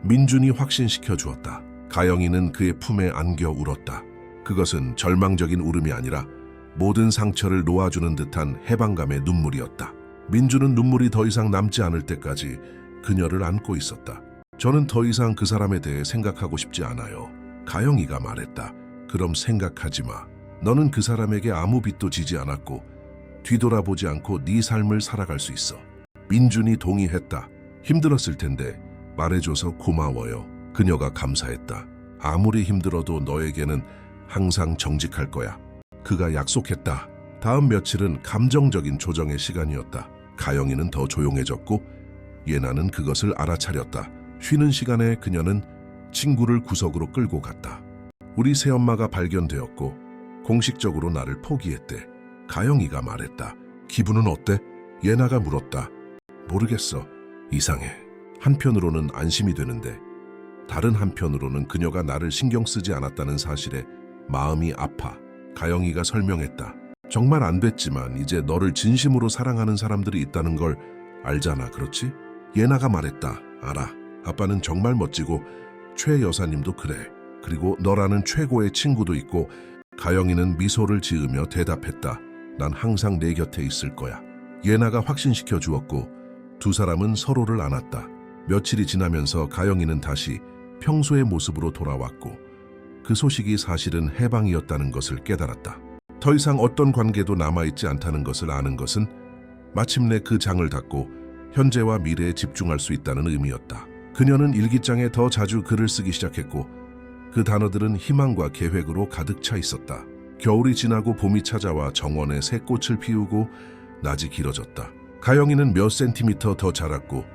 민준이 확신시켜 주었다. 가영이는 그의 품에 안겨 울었다. 그것은 절망적인 울음이 아니라 모든 상처를 놓아주는 듯한 해방감의 눈물이었다. 민주는 눈물이 더 이상 남지 않을 때까지 그녀를 안고 있었다. 저는 더 이상 그 사람에 대해 생각하고 싶지 않아요. 가영이가 말했다. 그럼 생각하지 마. 너는 그 사람에게 아무 빚도 지지 않았고 뒤돌아보지 않고 네 삶을 살아갈 수 있어. 민준이 동의했다. 힘들었을 텐데 말해줘서 고마워요. 그녀가 감사했다. 아무리 힘들어도 너에게는 항상 정직할 거야. 그가 약속했다. 다음 며칠은 감정적인 조정의 시간이었다. 가영이는 더 조용해졌고 예나는 그것을 알아차렸다. 쉬는 시간에 그녀는 친구를 구석으로 끌고 갔다. 우리 새엄마가 발견되었고 공식적으로 나를 포기했대. 가영이가 말했다. 기분은 어때? 예나가 물었다. 모르겠어. 이상해. 한편으로는 안심이 되는데 다른 한편으로는 그녀가 나를 신경 쓰지 않았다는 사실에 마음이 아파. 가영이가 설명했다. 정말 안 됐지만 이제 너를 진심으로 사랑하는 사람들이 있다는 걸 알잖아, 그렇지? 예나가 말했다. 알아. 아빠는 정말 멋지고 최 여사님도 그래. 그리고 너라는 최고의 친구도 있고. 가영이는 미소를 지으며 대답했다. 난 항상 내 곁에 있을 거야. 예나가 확신시켜 주었고 두 사람은 서로를 안았다. 며칠이 지나면서 가영이는 다시 평소의 모습으로 돌아왔고 그 소식이 사실은 해방이었다는 것을 깨달았다. 더 이상 어떤 관계도 남아있지 않다는 것을 아는 것은 마침내 그 장을 닫고 현재와 미래에 집중할 수 있다는 의미였다. 그녀는 일기장에 더 자주 글을 쓰기 시작했고 그 단어들은 희망과 계획으로 가득 차 있었다. 겨울이 지나고 봄이 찾아와 정원에 새 꽃을 피우고 낮이 길어졌다. 가영이는 몇 센티미터 더 자랐고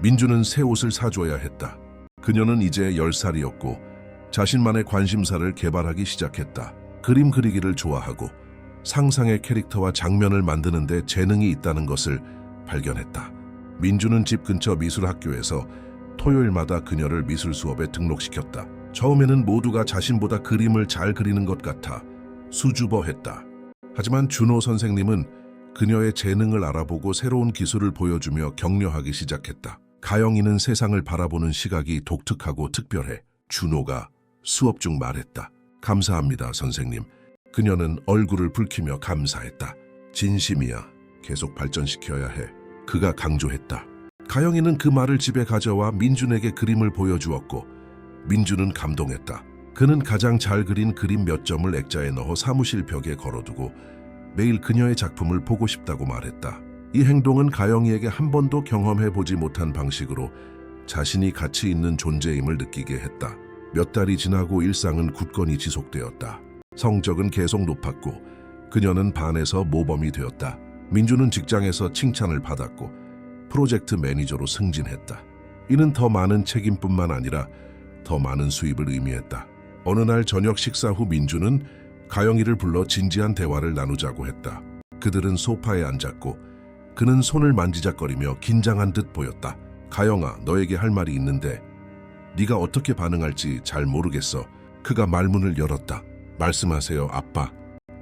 민주는 새 옷을 사줘야 했다. 그녀는 이제 10살이었고 자신만의 관심사를 개발하기 시작했다. 그림 그리기를 좋아하고 상상의 캐릭터와 장면을 만드는 데 재능이 있다는 것을 발견했다. 민주는 집 근처 미술학교에서 토요일마다 그녀를 미술 수업에 등록시켰다. 처음에는 모두가 자신보다 그림을 잘 그리는 것 같아 수줍어했다. 하지만 준호 선생님은 그녀의 재능을 알아보고 새로운 기술을 보여주며 격려하기 시작했다. 가영이는 세상을 바라보는 시각이 독특하고 특별해. 준호가 수업 중 말했다. 감사합니다, 선생님. 그녀는 얼굴을 붉히며 감사했다. 진심이야. 계속 발전시켜야 해. 그가 강조했다. 가영이는 그 말을 집에 가져와 민준에게 그림을 보여주었고 민준은 감동했다. 그는 가장 잘 그린 그림 몇 점을 액자에 넣어 사무실 벽에 걸어두고 매일 그녀의 작품을 보고 싶다고 말했다. 이 행동은 가영이에게 한 번도 경험해보지 못한 방식으로 자신이 가치 있는 존재임을 느끼게 했다. 몇 달이 지나고 일상은 굳건히 지속되었다. 성적은 계속 높았고 그녀는 반에서 모범이 되었다. 민주는 직장에서 칭찬을 받았고 프로젝트 매니저로 승진했다. 이는 더 많은 책임뿐만 아니라 더 많은 수입을 의미했다. 어느 날 저녁 식사 후 민주는 가영이를 불러 진지한 대화를 나누자고 했다. 그들은 소파에 앉았고 그는 손을 만지작거리며 긴장한 듯 보였다. 가영아, 너에게 할 말이 있는데 네가 어떻게 반응할지 잘 모르겠어. 그가 말문을 열었다. 말씀하세요, 아빠.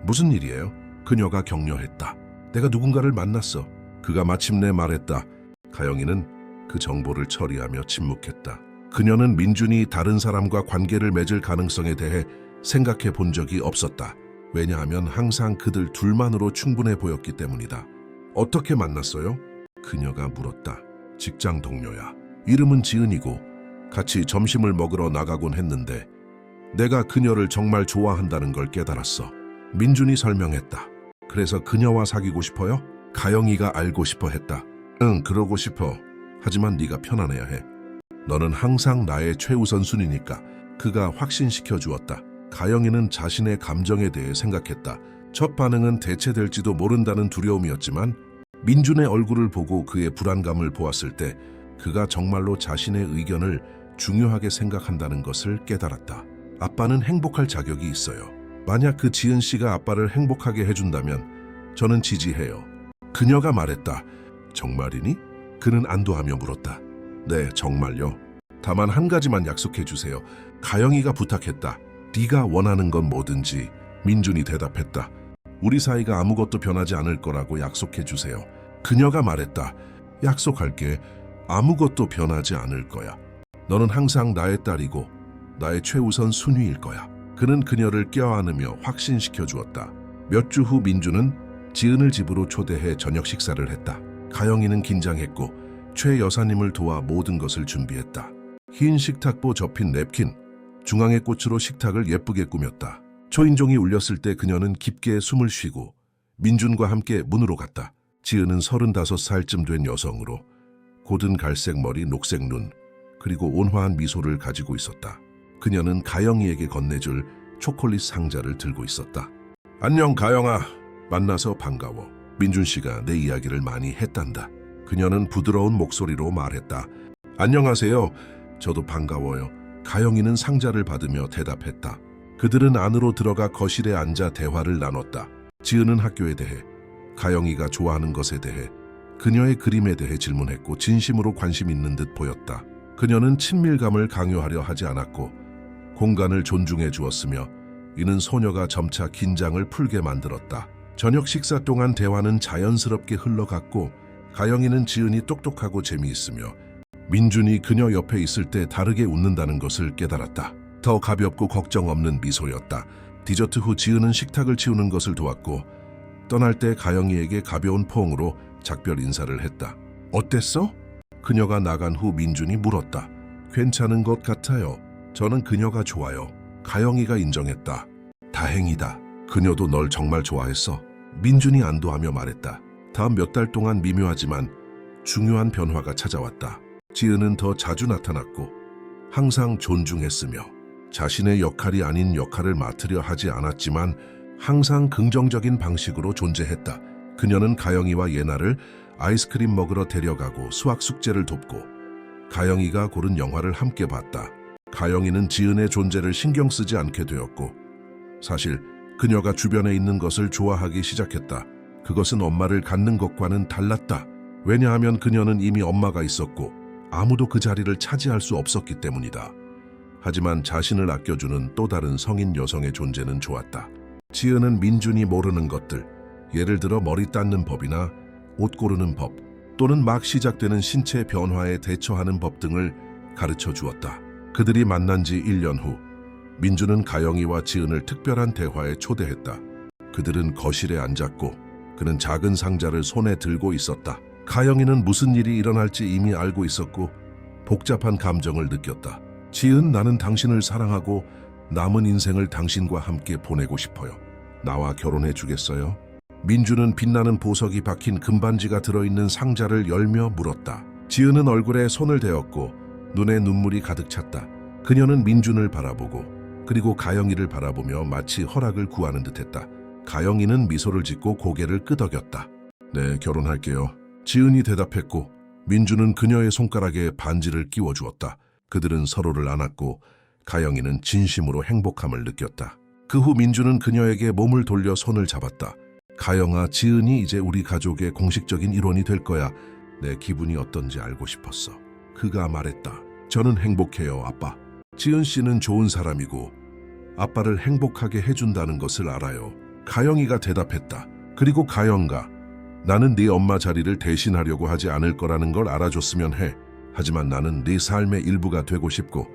무슨 일이에요? 그녀가 격려했다. 내가 누군가를 만났어. 그가 마침내 말했다. 가영이는 그 정보를 처리하며 침묵했다. 그녀는 민준이 다른 사람과 관계를 맺을 가능성에 대해 생각해 본 적이 없었다. 왜냐하면 항상 그들 둘만으로 충분해 보였기 때문이다. 어떻게 만났어요? 그녀가 물었다. 직장 동료야. 이름은 지은이고 같이 점심을 먹으러 나가곤 했는데 내가 그녀를 정말 좋아한다는 걸 깨달았어. 민준이 설명했다. 그래서 그녀와 사귀고 싶어요? 가영이가 알고 싶어 했다. 응, 그러고 싶어. 하지만 네가 편안해야 해. 너는 항상 나의 최우선 순위니까. 그가 확신시켜 주었다. 가영이는 자신의 감정에 대해 생각했다. 첫 반응은 대체될지도 모른다는 두려움이었지만 민준의 얼굴을 보고 그의 불안감을 보았을 때 그가 정말로 자신의 의견을 중요하게 생각한다는 것을 깨달았다. 아빠는 행복할 자격이 있어요. 만약 그 지은 씨가 아빠를 행복하게 해준다면 저는 지지해요. 그녀가 말했다. 정말이니? 그는 안도하며 물었다. 네, 정말요. 다만 한 가지만 약속해 주세요. 가영이가 부탁했다. 네가 원하는 건 뭐든지. 민준이 대답했다. 우리 사이가 아무것도 변하지 않을 거라고 약속해 주세요. 그녀가 말했다. 약속할게. 아무것도 변하지 않을 거야. 너는 항상 나의 딸이고 나의 최우선 순위일 거야. 그는 그녀를 껴안으며 확신시켜 주었다. 몇 주 후 민준은 지은을 집으로 초대해 저녁 식사를 했다. 가영이는 긴장했고 최 여사님을 도와 모든 것을 준비했다. 흰 식탁보 접힌 냅킨, 중앙의 꽃으로 식탁을 예쁘게 꾸몄다. 초인종이 울렸을 때 그녀는 깊게 숨을 쉬고 민준과 함께 문으로 갔다. 지은은 35살쯤 된 여성으로 고든 갈색 머리, 녹색 눈, 그리고 온화한 미소를 가지고 있었다. 그녀는 가영이에게 건네줄 초콜릿 상자를 들고 있었다. 안녕 가영아, 만나서 반가워. 민준 씨가 내 이야기를 많이 했단다. 그녀는 부드러운 목소리로 말했다. 안녕하세요. 저도 반가워요. 가영이는 상자를 받으며 대답했다. 그들은 안으로 들어가 거실에 앉아 대화를 나눴다. 지은은 학교에 대해, 가영이가 좋아하는 것에 대해, 그녀의 그림에 대해 질문했고 진심으로 관심 있는 듯 보였다. 그녀는 친밀감을 강요하려 하지 않았고 공간을 존중해 주었으며 이는 소녀가 점차 긴장을 풀게 만들었다. 저녁 식사 동안 대화는 자연스럽게 흘러갔고 가영이는 지은이 똑똑하고 재미있으며 민준이 그녀 옆에 있을 때 다르게 웃는다는 것을 깨달았다. 더 가볍고 걱정 없는 미소였다. 디저트 후 지은은 식탁을 치우는 것을 도왔고 떠날 때 가영이에게 가벼운 포옹으로 작별 인사를 했다. 어땠어? 그녀가 나간 후 민준이 물었다. 괜찮은 것 같아요. 저는 그녀가 좋아요. 가영이가 인정했다. 다행이다. 그녀도 널 정말 좋아했어. 민준이 안도하며 말했다. 다음 몇 달 동안 미묘하지만 중요한 변화가 찾아왔다. 지은은 더 자주 나타났고 항상 존중했으며 자신의 역할이 아닌 역할을 맡으려 하지 않았지만 항상 긍정적인 방식으로 존재했다. 그녀는 가영이와 예나를 아이스크림 먹으러 데려가고 수학 숙제를 돕고 가영이가 고른 영화를 함께 봤다. 가영이는 지은의 존재를 신경 쓰지 않게 되었고 사실 그녀가 주변에 있는 것을 좋아하기 시작했다. 그것은 엄마를 갖는 것과는 달랐다. 왜냐하면 그녀는 이미 엄마가 있었고 아무도 그 자리를 차지할 수 없었기 때문이다. 하지만 자신을 아껴주는 또 다른 성인 여성의 존재는 좋았다. 지은은 민준이 모르는 것들, 예를 들어 머리 닦는 법이나 옷 고르는 법, 또는 막 시작되는 신체 변화에 대처하는 법 등을 가르쳐 주었다. 그들이 만난 지 1년 후, 민준은 가영이와 지은을 특별한 대화에 초대했다. 그들은 거실에 앉았고 그는 작은 상자를 손에 들고 있었다. 가영이는 무슨 일이 일어날지 이미 알고 있었고 복잡한 감정을 느꼈다. 지은, 나는 당신을 사랑하고 남은 인생을 당신과 함께 보내고 싶어요. 나와 결혼해 주겠어요? 민준은 빛나는 보석이 박힌 금반지가 들어있는 상자를 열며 물었다. 지은은 얼굴에 손을 대었고 눈에 눈물이 가득 찼다. 그녀는 민준을 바라보고 그리고 가영이를 바라보며 마치 허락을 구하는 듯했다. 가영이는 미소를 짓고 고개를 끄덕였다. 네, 결혼할게요. 지은이 대답했고 민준은 그녀의 손가락에 반지를 끼워주었다. 그들은 서로를 안았고 가영이는 진심으로 행복함을 느꼈다. 그 후 민준은 그녀에게 몸을 돌려 손을 잡았다. 가영아, 지은이 이제 우리 가족의 공식적인 일원이 될 거야. 내 기분이 어떤지 알고 싶었어. 그가 말했다. 저는 행복해요, 아빠. 지은 씨는 좋은 사람이고 아빠를 행복하게 해준다는 것을 알아요. 가영이가 대답했다. 그리고 가영아, 나는 네 엄마 자리를 대신하려고 하지 않을 거라는 걸 알아줬으면 해. 하지만 나는 네 삶의 일부가 되고 싶고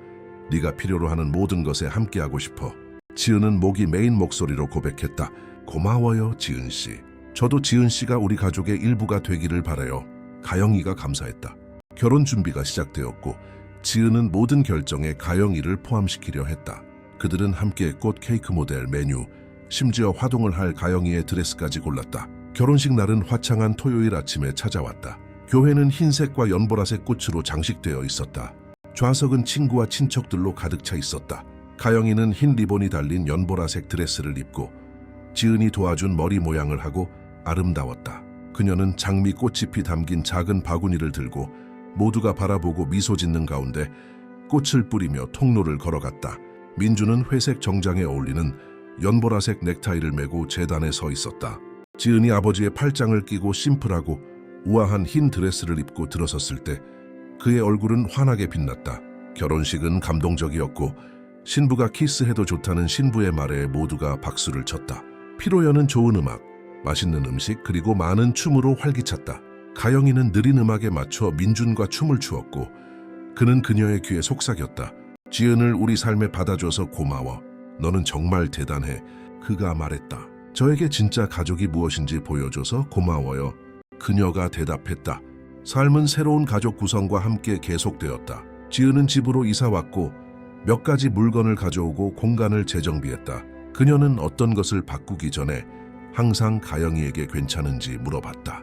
네가 필요로 하는 모든 것에 함께하고 싶어. 지은은 목이 메인 목소리로 고백했다. 고마워요, 지은 씨. 저도 지은 씨가 우리 가족의 일부가 되기를 바라요. 가영이가 감사했다. 결혼 준비가 시작되었고 지은은 모든 결정에 가영이를 포함시키려 했다. 그들은 함께 꽃 케이크 모델, 메뉴, 심지어 화동을 할 가영이의 드레스까지 골랐다. 결혼식 날은 화창한 토요일 아침에 찾아왔다. 교회는 흰색과 연보라색 꽃으로 장식되어 있었다. 좌석은 친구와 친척들로 가득 차 있었다. 가영이는 흰 리본이 달린 연보라색 드레스를 입고 지은이 도와준 머리 모양을 하고 아름다웠다. 그녀는 장미꽃잎이 담긴 작은 바구니를 들고 모두가 바라보고 미소 짓는 가운데 꽃을 뿌리며 통로를 걸어갔다. 민주는 회색 정장에 어울리는 연보라색 넥타이를 메고 제단에 서 있었다. 지은이 아버지의 팔짱을 끼고 심플하고 우아한 흰 드레스를 입고 들어섰을 때 그의 얼굴은 환하게 빛났다. 결혼식은 감동적이었고 신부가 키스해도 좋다는 신부의 말에 모두가 박수를 쳤다. 피로연은 좋은 음악, 맛있는 음식 그리고 많은 춤으로 활기찼다. 가영이는 느린 음악에 맞춰 민준과 춤을 추었고 그는 그녀의 귀에 속삭였다. 지은을 우리 삶에 받아줘서 고마워. 너는 정말 대단해. 그가 말했다. 저에게 진짜 가족이 무엇인지 보여줘서 고마워요. 그녀가 대답했다. 삶은 새로운 가족 구성과 함께 계속되었다. 지은은 집으로 이사 왔고 몇 가지 물건을 가져오고 공간을 재정비했다. 그녀는 어떤 것을 바꾸기 전에 항상 가영이에게 괜찮은지 물어봤다.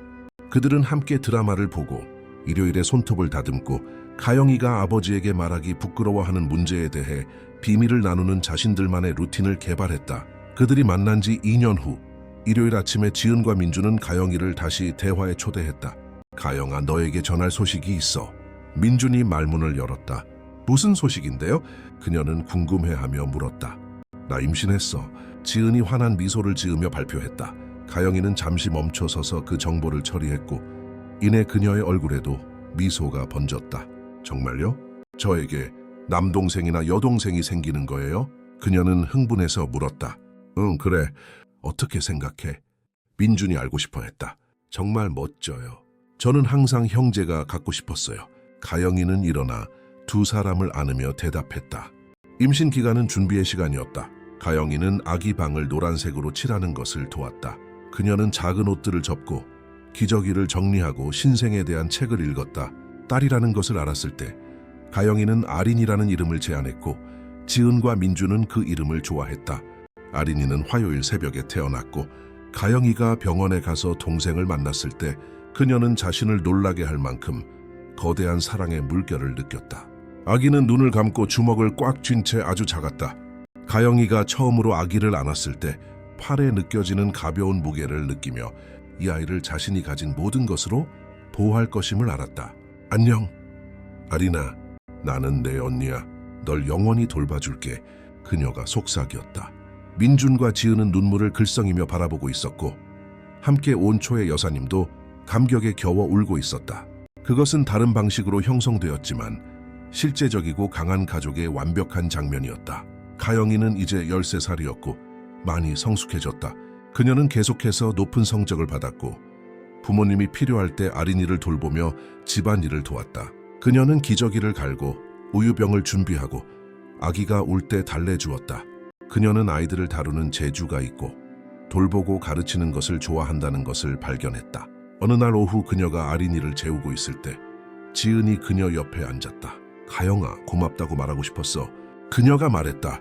그들은 함께 드라마를 보고 일요일에 손톱을 다듬고 가영이가 아버지에게 말하기 부끄러워하는 문제에 대해 비밀을 나누는 자신들만의 루틴을 개발했다. 그들이 만난 지 2년 후 일요일 아침에 지은과 민주는 가영이를 다시 대화에 초대했다. 가영아, 너에게 전할 소식이 있어. 민준이 말문을 열었다. 무슨 소식인데요? 그녀는 궁금해하며 물었다. 나 임신했어. 지은이 환한 미소를 지으며 발표했다. 가영이는 잠시 멈춰서서 그 정보를 처리했고 이내 그녀의 얼굴에도 미소가 번졌다. 정말요? 저에게 남동생이나 여동생이 생기는 거예요? 그녀는 흥분해서 물었다. 응, 그래. 어떻게 생각해? 민준이 알고 싶어 했다. 정말 멋져요. 저는 항상 형제가 갖고 싶었어요. 가영이는 일어나 두 사람을 안으며 대답했다. 임신 기간은 준비의 시간이었다. 가영이는 아기 방을 노란색으로 칠하는 것을 도왔다. 그녀는 작은 옷들을 접고 기저귀를 정리하고 신생에 대한 책을 읽었다. 딸이라는 것을 알았을 때 가영이는 아린이라는 이름을 제안했고 지은과 민주는 그 이름을 좋아했다. 아린이는 화요일 새벽에 태어났고 가영이가 병원에 가서 동생을 만났을 때 그녀는 자신을 놀라게 할 만큼 거대한 사랑의 물결을 느꼈다. 아기는 눈을 감고 주먹을 꽉 쥔 채 아주 작았다. 가영이가 처음으로 아기를 안았을 때 팔에 느껴지는 가벼운 무게를 느끼며 이 아이를 자신이 가진 모든 것으로 보호할 것임을 알았다. 안녕, 아린아. 나는 내 언니야. 널 영원히 돌봐줄게. 그녀가 속삭였다. 민준과 지은은 눈물을 글썽이며 바라보고 있었고 함께 온 초의 여사님도 감격에 겨워 울고 있었다. 그것은 다른 방식으로 형성되었지만 실제적이고 강한 가족의 완벽한 장면이었다. 가영이는 이제 13살이었고 많이 성숙해졌다. 그녀는 계속해서 높은 성적을 받았고 부모님이 필요할 때 아린이를 돌보며 집안일을 도왔다. 그녀는 기저귀를 갈고 우유병을 준비하고 아기가 울 때 달래주었다. 그녀는 아이들을 다루는 재주가 있고 돌보고 가르치는 것을 좋아한다는 것을 발견했다. 어느 날 오후 그녀가 아린이를 재우고 있을 때 지은이 그녀 옆에 앉았다. 가영아, 고맙다고 말하고 싶었어. 그녀가 말했다.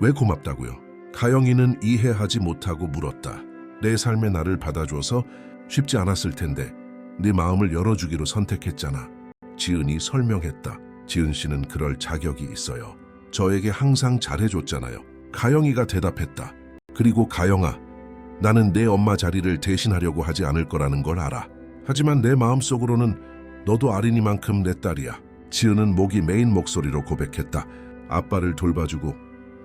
왜 고맙다고요? 가영이는 이해하지 못하고 물었다. 내 삶에 나를 받아줘서 쉽지 않았을 텐데 네 마음을 열어주기로 선택했잖아. 지은이 설명했다. 지은 씨는 그럴 자격이 있어요. 저에게 항상 잘해줬잖아요. 가영이가 대답했다. 그리고 가영아, 나는 내 엄마 자리를 대신하려고 하지 않을 거라는 걸 알아. 하지만 내 마음속으로는 너도 아린이만큼 내 딸이야. 지은은 목이 메인 목소리로 고백했다. 아빠를 돌봐주고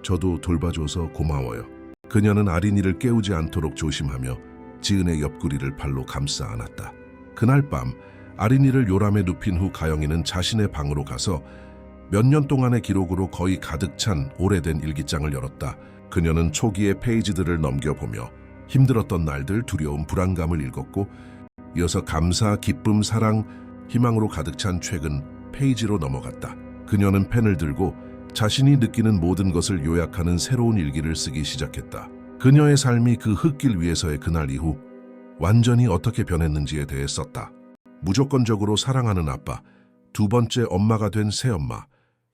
저도 돌봐줘서 고마워요. 그녀는 아린이를 깨우지 않도록 조심하며 지은의 옆구리를 발로 감싸 안았다. 그날 밤 아린이를 요람에 눕힌 후 가영이는 자신의 방으로 가서 몇 년 동안의 기록으로 거의 가득 찬 오래된 일기장을 열었다. 그녀는 초기의 페이지들을 넘겨보며 힘들었던 날들, 두려움, 불안감을 읽었고 이어서 감사, 기쁨, 사랑, 희망으로 가득 찬 최근 페이지로 넘어갔다. 그녀는 펜을 들고 자신이 느끼는 모든 것을 요약하는 새로운 일기를 쓰기 시작했다. 그녀의 삶이 그 흙길 위에서의 그날 이후 완전히 어떻게 변했는지에 대해 썼다. 무조건적으로 사랑하는 아빠, 두 번째 엄마가 된 새엄마,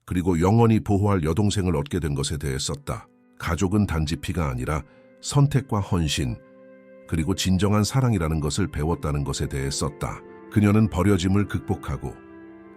그리고 영원히 보호할 여동생을 얻게 된 것에 대해 썼다. 가족은 단지 피가 아니라 선택과 헌신, 그리고 진정한 사랑이라는 것을 배웠다는 것에 대해 썼다. 그녀는 버려짐을 극복하고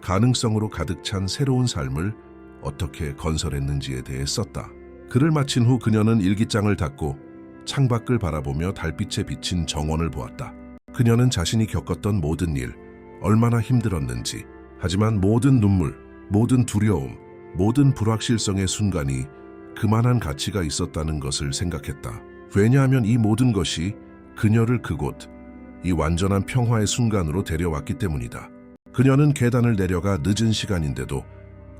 가능성으로 가득 찬 새로운 삶을 어떻게 건설했는지에 대해 썼다. 글을 마친 후 그녀는 일기장을 닫고 창밖을 바라보며 달빛에 비친 정원을 보았다. 그녀는 자신이 겪었던 모든 일, 얼마나 힘들었는지, 하지만 모든 눈물, 모든 두려움, 모든 불확실성의 순간이 그만한 가치가 있었다는 것을 생각했다. 왜냐하면 이 모든 것이 그녀를 그곳, 이 완전한 평화의 순간으로 데려왔기 때문이다. 그녀는 계단을 내려가 늦은 시간인데도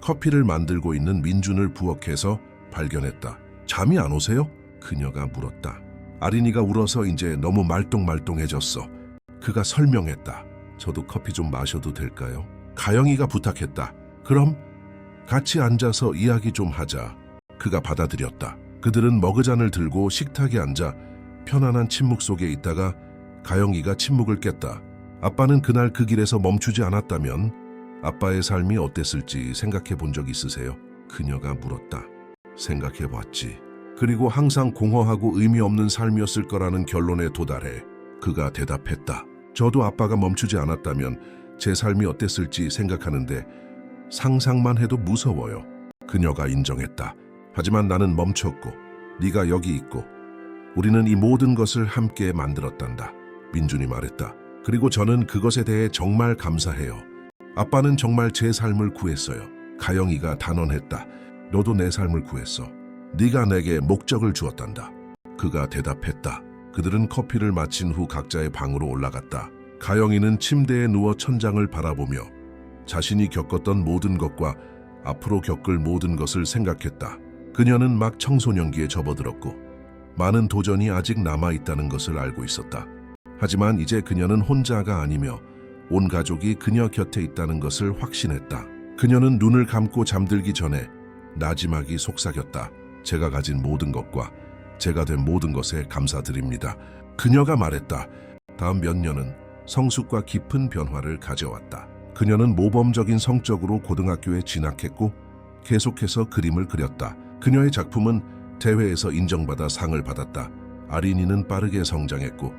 커피를 만들고 있는 민준을 부엌에서 발견했다. 잠이 안 오세요? 그녀가 물었다. 아린이가 울어서 이제 너무 말똥말똥해졌어. 그가 설명했다. 저도 커피 좀 마셔도 될까요? 가영이가 부탁했다. 그럼 같이 앉아서 이야기 좀 하자. 그가 받아들였다. 그들은 머그잔을 들고 식탁에 앉아 편안한 침묵 속에 있다가 가영이가 침묵을 깼다. 아빠는 그날 그 길에서 멈추지 않았다면 아빠의 삶이 어땠을지 생각해 본 적 있으세요? 그녀가 물었다. 생각해 봤지. 그리고 항상 공허하고 의미 없는 삶이었을 거라는 결론에 도달해 그가 대답했다. 저도 아빠가 멈추지 않았다면 제 삶이 어땠을지 생각하는데 상상만 해도 무서워요. 그녀가 인정했다. 하지만 나는 멈췄고 네가 여기 있고 우리는 이 모든 것을 함께 만들었단다. 민준이 말했다. 그리고 저는 그것에 대해 정말 감사해요. 아빠는 정말 제 삶을 구했어요. 가영이가 단언했다. 너도 내 삶을 구했어. 네가 내게 목적을 주었단다. 그가 대답했다. 그들은 커피를 마친 후 각자의 방으로 올라갔다. 가영이는 침대에 누워 천장을 바라보며 자신이 겪었던 모든 것과 앞으로 겪을 모든 것을 생각했다. 그녀는 막 청소년기에 접어들었고 많은 도전이 아직 남아있다는 것을 알고 있었다. 하지만 이제 그녀는 혼자가 아니며 온 가족이 그녀 곁에 있다는 것을 확신했다. 그녀는 눈을 감고 잠들기 전에 나지막이 속삭였다. 제가 가진 모든 것과 제가 된 모든 것에 감사드립니다. 그녀가 말했다. 다음 몇 년은 성숙과 깊은 변화를 가져왔다. 그녀는 모범적인 성적으로 고등학교에 진학했고 계속해서 그림을 그렸다. 그녀의 작품은 대회에서 인정받아 상을 받았다. 아린이는 빠르게 성장했고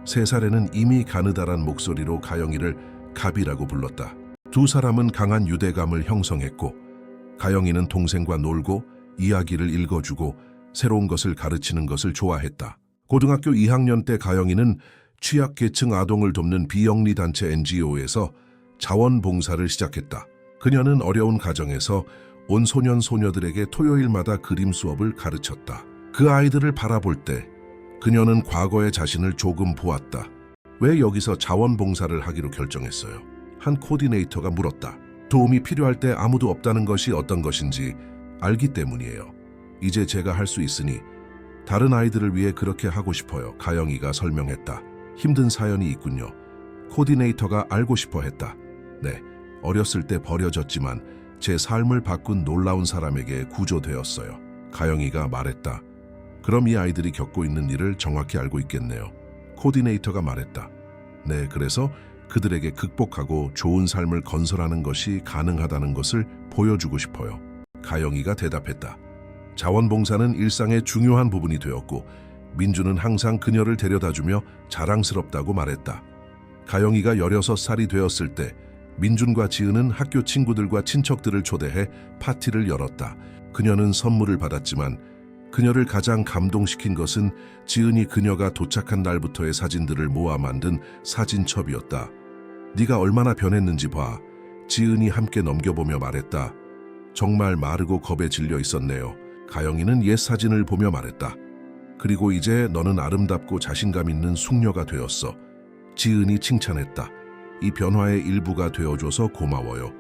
3살에는 이미 가느다란 목소리로 가영이를 갑이라고 불렀다. 두 사람은 강한 유대감을 형성했고 가영이는 동생과 놀고 이야기를 읽어주고 새로운 것을 가르치는 것을 좋아했다. 고등학교 2학년 때 가영이는 취약계층 아동을 돕는 비영리 단체 NGO에서 자원봉사를 시작했다. 그녀는 어려운 가정에서 온 소년 소녀들에게 토요일마다 그림 수업을 가르쳤다. 그 아이들을 바라볼 때 그녀는 과거의 자신을 조금 보았다. 왜 여기서 자원봉사를 하기로 결정했어요? 한 코디네이터가 물었다. 도움이 필요할 때 아무도 없다는 것이 어떤 것인지 알기 때문이에요. 이제 제가 할 수 있으니 다른 아이들을 위해 그렇게 하고 싶어요. 가영이가 설명했다. 힘든 사연이 있군요. 코디네이터가 알고 싶어 했다. 네, 어렸을 때 버려졌지만 제 삶을 바꾼 놀라운 사람에게 구조되었어요. 가영이가 말했다. 그럼 이 아이들이 겪고 있는 일을 정확히 알고 있겠네요. 코디네이터가 말했다. 네, 그래서 그들에게 극복하고 좋은 삶을 건설하는 것이 가능하다는 것을 보여주고 싶어요. 가영이가 대답했다. 자원봉사는 일상의 중요한 부분이 되었고 민주는 항상 그녀를 데려다주며 자랑스럽다고 말했다. 가영이가 16살이 되었을 때 민준과 지은은 학교 친구들과 친척들을 초대해 파티를 열었다. 그녀는 선물을 받았지만 그녀를 가장 감동시킨 것은 지은이 그녀가 도착한 날부터의 사진들을 모아 만든 사진첩이었다. 네가 얼마나 변했는지 봐. 지은이 함께 넘겨보며 말했다. 정말 마르고 겁에 질려 있었네요. 가영이는 옛 사진을 보며 말했다. 그리고 이제 너는 아름답고 자신감 있는 숙녀가 되었어. 지은이 칭찬했다. 이 변화의 일부가 되어줘서 고마워요.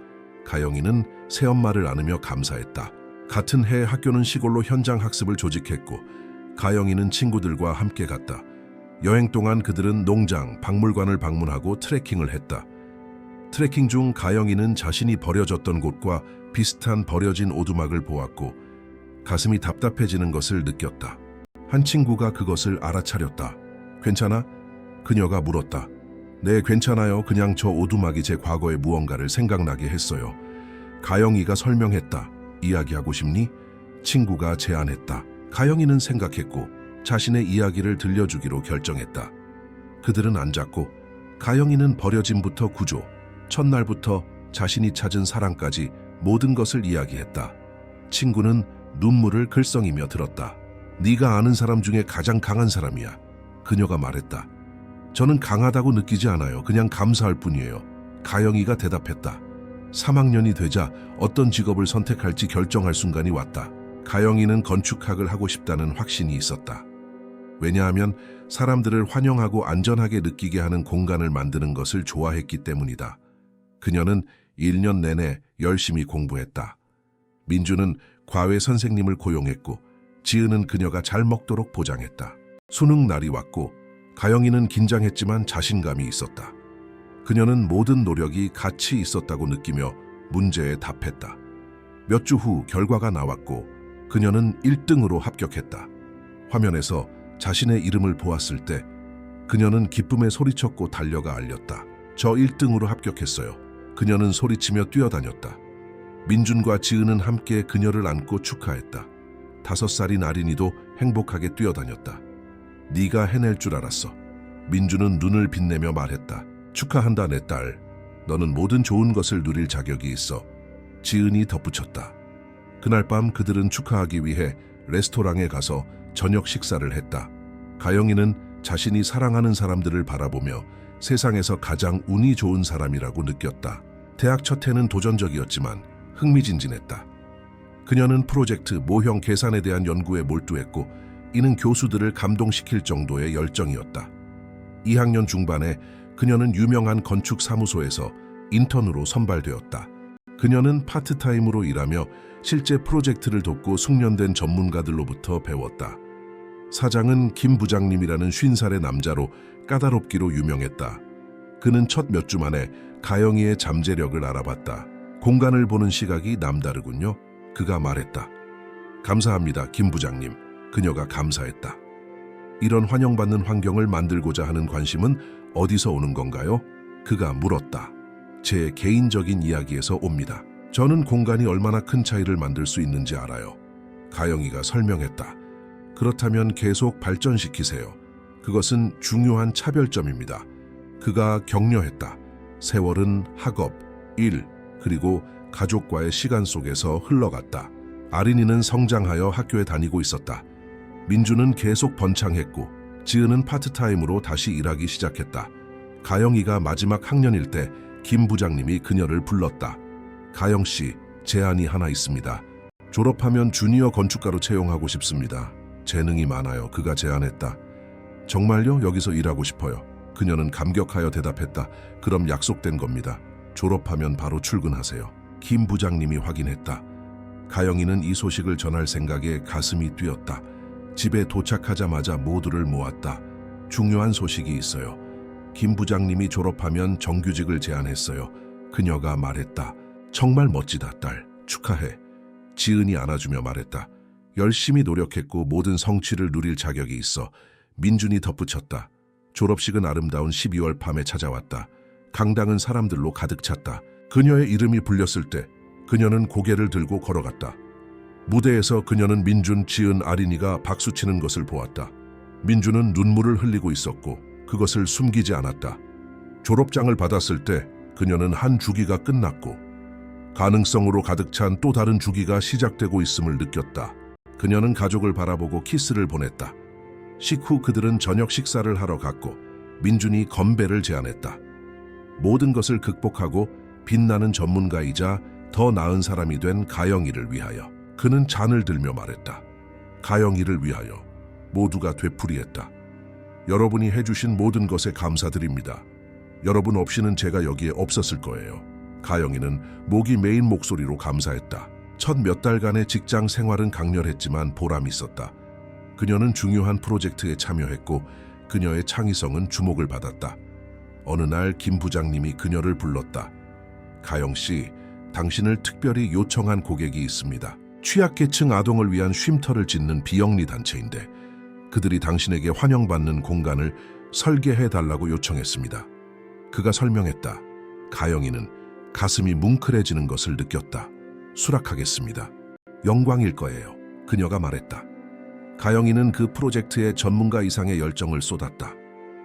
가영이는 새엄마를 안으며 감사했다. 같은 해 학교는 시골로 현장 학습을 조직했고 가영이는 친구들과 함께 갔다. 여행 동안 그들은 농장, 박물관을 방문하고 트레킹을 했다. 트레킹 중 가영이는 자신이 버려졌던 곳과 비슷한 버려진 오두막을 보았고 가슴이 답답해지는 것을 느꼈다. 한 친구가 그것을 알아차렸다. 괜찮아? 그녀가 물었다. 네, 괜찮아요. 그냥 저 오두막이 제 과거의 무언가를 생각나게 했어요. 가영이가 설명했다. 이야기하고 싶니? 친구가 제안했다. 가영이는 생각했고 자신의 이야기를 들려주기로 결정했다. 그들은 앉았고 가영이는 버려짐부터 구조, 첫날부터 자신이 찾은 사랑까지 모든 것을 이야기했다. 친구는 눈물을 글썽이며 들었다. 네가 아는 사람 중에 가장 강한 사람이야. 그녀가 말했다. 저는 강하다고 느끼지 않아요. 그냥 감사할 뿐이에요. 가영이가 대답했다. 3학년이 되자 어떤 직업을 선택할지 결정할 순간이 왔다. 가영이는 건축학을 하고 싶다는 확신이 있었다. 왜냐하면 사람들을 환영하고 안전하게 느끼게 하는 공간을 만드는 것을 좋아했기 때문이다. 그녀는 1년 내내 열심히 공부했다. 민주는 과외 선생님을 고용했고 지은은 그녀가 잘 먹도록 보장했다. 수능 날이 왔고 가영이는 긴장했지만 자신감이 있었다. 그녀는 모든 노력이 가치 있었다고 느끼며 문제에 답했다. 몇 주 후 결과가 나왔고 그녀는 1등으로 합격했다. 화면에서 자신의 이름을 보았을 때 그녀는 기쁨에 소리쳤고 달려가 알렸다. 저 1등으로 합격했어요. 그녀는 소리치며 뛰어다녔다. 민준과 지은은 함께 그녀를 안고 축하했다. 5살인 아린이도 행복하게 뛰어다녔다. 네가 해낼 줄 알았어. 민준은 눈을 빛내며 말했다. 축하한다 내 딸. 너는 모든 좋은 것을 누릴 자격이 있어. 지은이 덧붙였다. 그날 밤 그들은 축하하기 위해 레스토랑에 가서 저녁 식사를 했다. 가영이는 자신이 사랑하는 사람들을 바라보며 세상에서 가장 운이 좋은 사람이라고 느꼈다. 대학 첫 해는 도전적이었지만 흥미진진했다. 그녀는 프로젝트, 모형 계산에 대한 연구에 몰두했고 이는 교수들을 감동시킬 정도의 열정이었다. 2학년 중반에 그녀는 유명한 건축 사무소에서 인턴으로 선발되었다. 그녀는 파트타임으로 일하며 실제 프로젝트를 돕고 숙련된 전문가들로부터 배웠다. 사장은 김 부장님이라는 50살의 남자로 까다롭기로 유명했다. 그는 첫 몇 주 만에 가영이의 잠재력을 알아봤다. 공간을 보는 시각이 남다르군요. 그가 말했다. 감사합니다, 김 부장님. 그녀가 감사했다. 이런 환영받는 환경을 만들고자 하는 관심은 어디서 오는 건가요? 그가 물었다. 제 개인적인 이야기에서 옵니다. 저는 공간이 얼마나 큰 차이를 만들 수 있는지 알아요. 가영이가 설명했다. 그렇다면 계속 발전시키세요. 그것은 중요한 차별점입니다. 그가 격려했다. 세월은 학업, 일, 그리고 가족과의 시간 속에서 흘러갔다. 아린이는 성장하여 학교에 다니고 있었다. 민주는 계속 번창했고 지은은 파트타임으로 다시 일하기 시작했다. 가영이가 마지막 학년일 때 김 부장님이 그녀를 불렀다. 가영씨, 제안이 하나 있습니다. 졸업하면 주니어 건축가로 채용하고 싶습니다. 재능이 많아요. 그가 제안했다. 정말요? 여기서 일하고 싶어요. 그녀는 감격하여 대답했다. 그럼 약속된 겁니다. 졸업하면 바로 출근하세요. 김 부장님이 확인했다. 가영이는 이 소식을 전할 생각에 가슴이 뛰었다. 집에 도착하자마자 모두를 모았다. 중요한 소식이 있어요. 김 부장님이 졸업하면 정규직을 제안했어요. 그녀가 말했다. 정말 멋지다, 딸. 축하해. 지은이 안아주며 말했다. 열심히 노력했고 모든 성취를 누릴 자격이 있어. 민준이 덧붙였다. 졸업식은 아름다운 12월 밤에 찾아왔다. 강당은 사람들로 가득 찼다. 그녀의 이름이 불렸을 때 그녀는 고개를 들고 걸어갔다. 무대에서 그녀는 민준, 지은, 아린이가 박수치는 것을 보았다. 민준은 눈물을 흘리고 있었고 그것을 숨기지 않았다. 졸업장을 받았을 때 그녀는 한 주기가 끝났고 가능성으로 가득 찬 또 다른 주기가 시작되고 있음을 느꼈다. 그녀는 가족을 바라보고 키스를 보냈다. 식후 그들은 저녁 식사를 하러 갔고 민준이 건배를 제안했다. 모든 것을 극복하고 빛나는 전문가이자 더 나은 사람이 된 가영이를 위하여. 그는 잔을 들며 말했다. 가영이를 위하여. 모두가 되풀이했다. 여러분이 해주신 모든 것에 감사드립니다. 여러분 없이는 제가 여기에 없었을 거예요. 가영이는 목이 메인 목소리로 감사했다. 첫 몇 달간의 직장 생활은 강렬했지만 보람이 있었다. 그녀는 중요한 프로젝트에 참여했고 그녀의 창의성은 주목을 받았다. 어느 날 김 부장님이 그녀를 불렀다. 가영 씨, 당신을 특별히 요청한 고객이 있습니다. 취약계층 아동을 위한 쉼터를 짓는 비영리 단체인데 그들이 당신에게 환영받는 공간을 설계해달라고 요청했습니다. 그가 설명했다. 가영이는 가슴이 뭉클해지는 것을 느꼈다. 수락하겠습니다. 영광일 거예요. 그녀가 말했다. 가영이는 그 프로젝트에 전문가 이상의 열정을 쏟았다.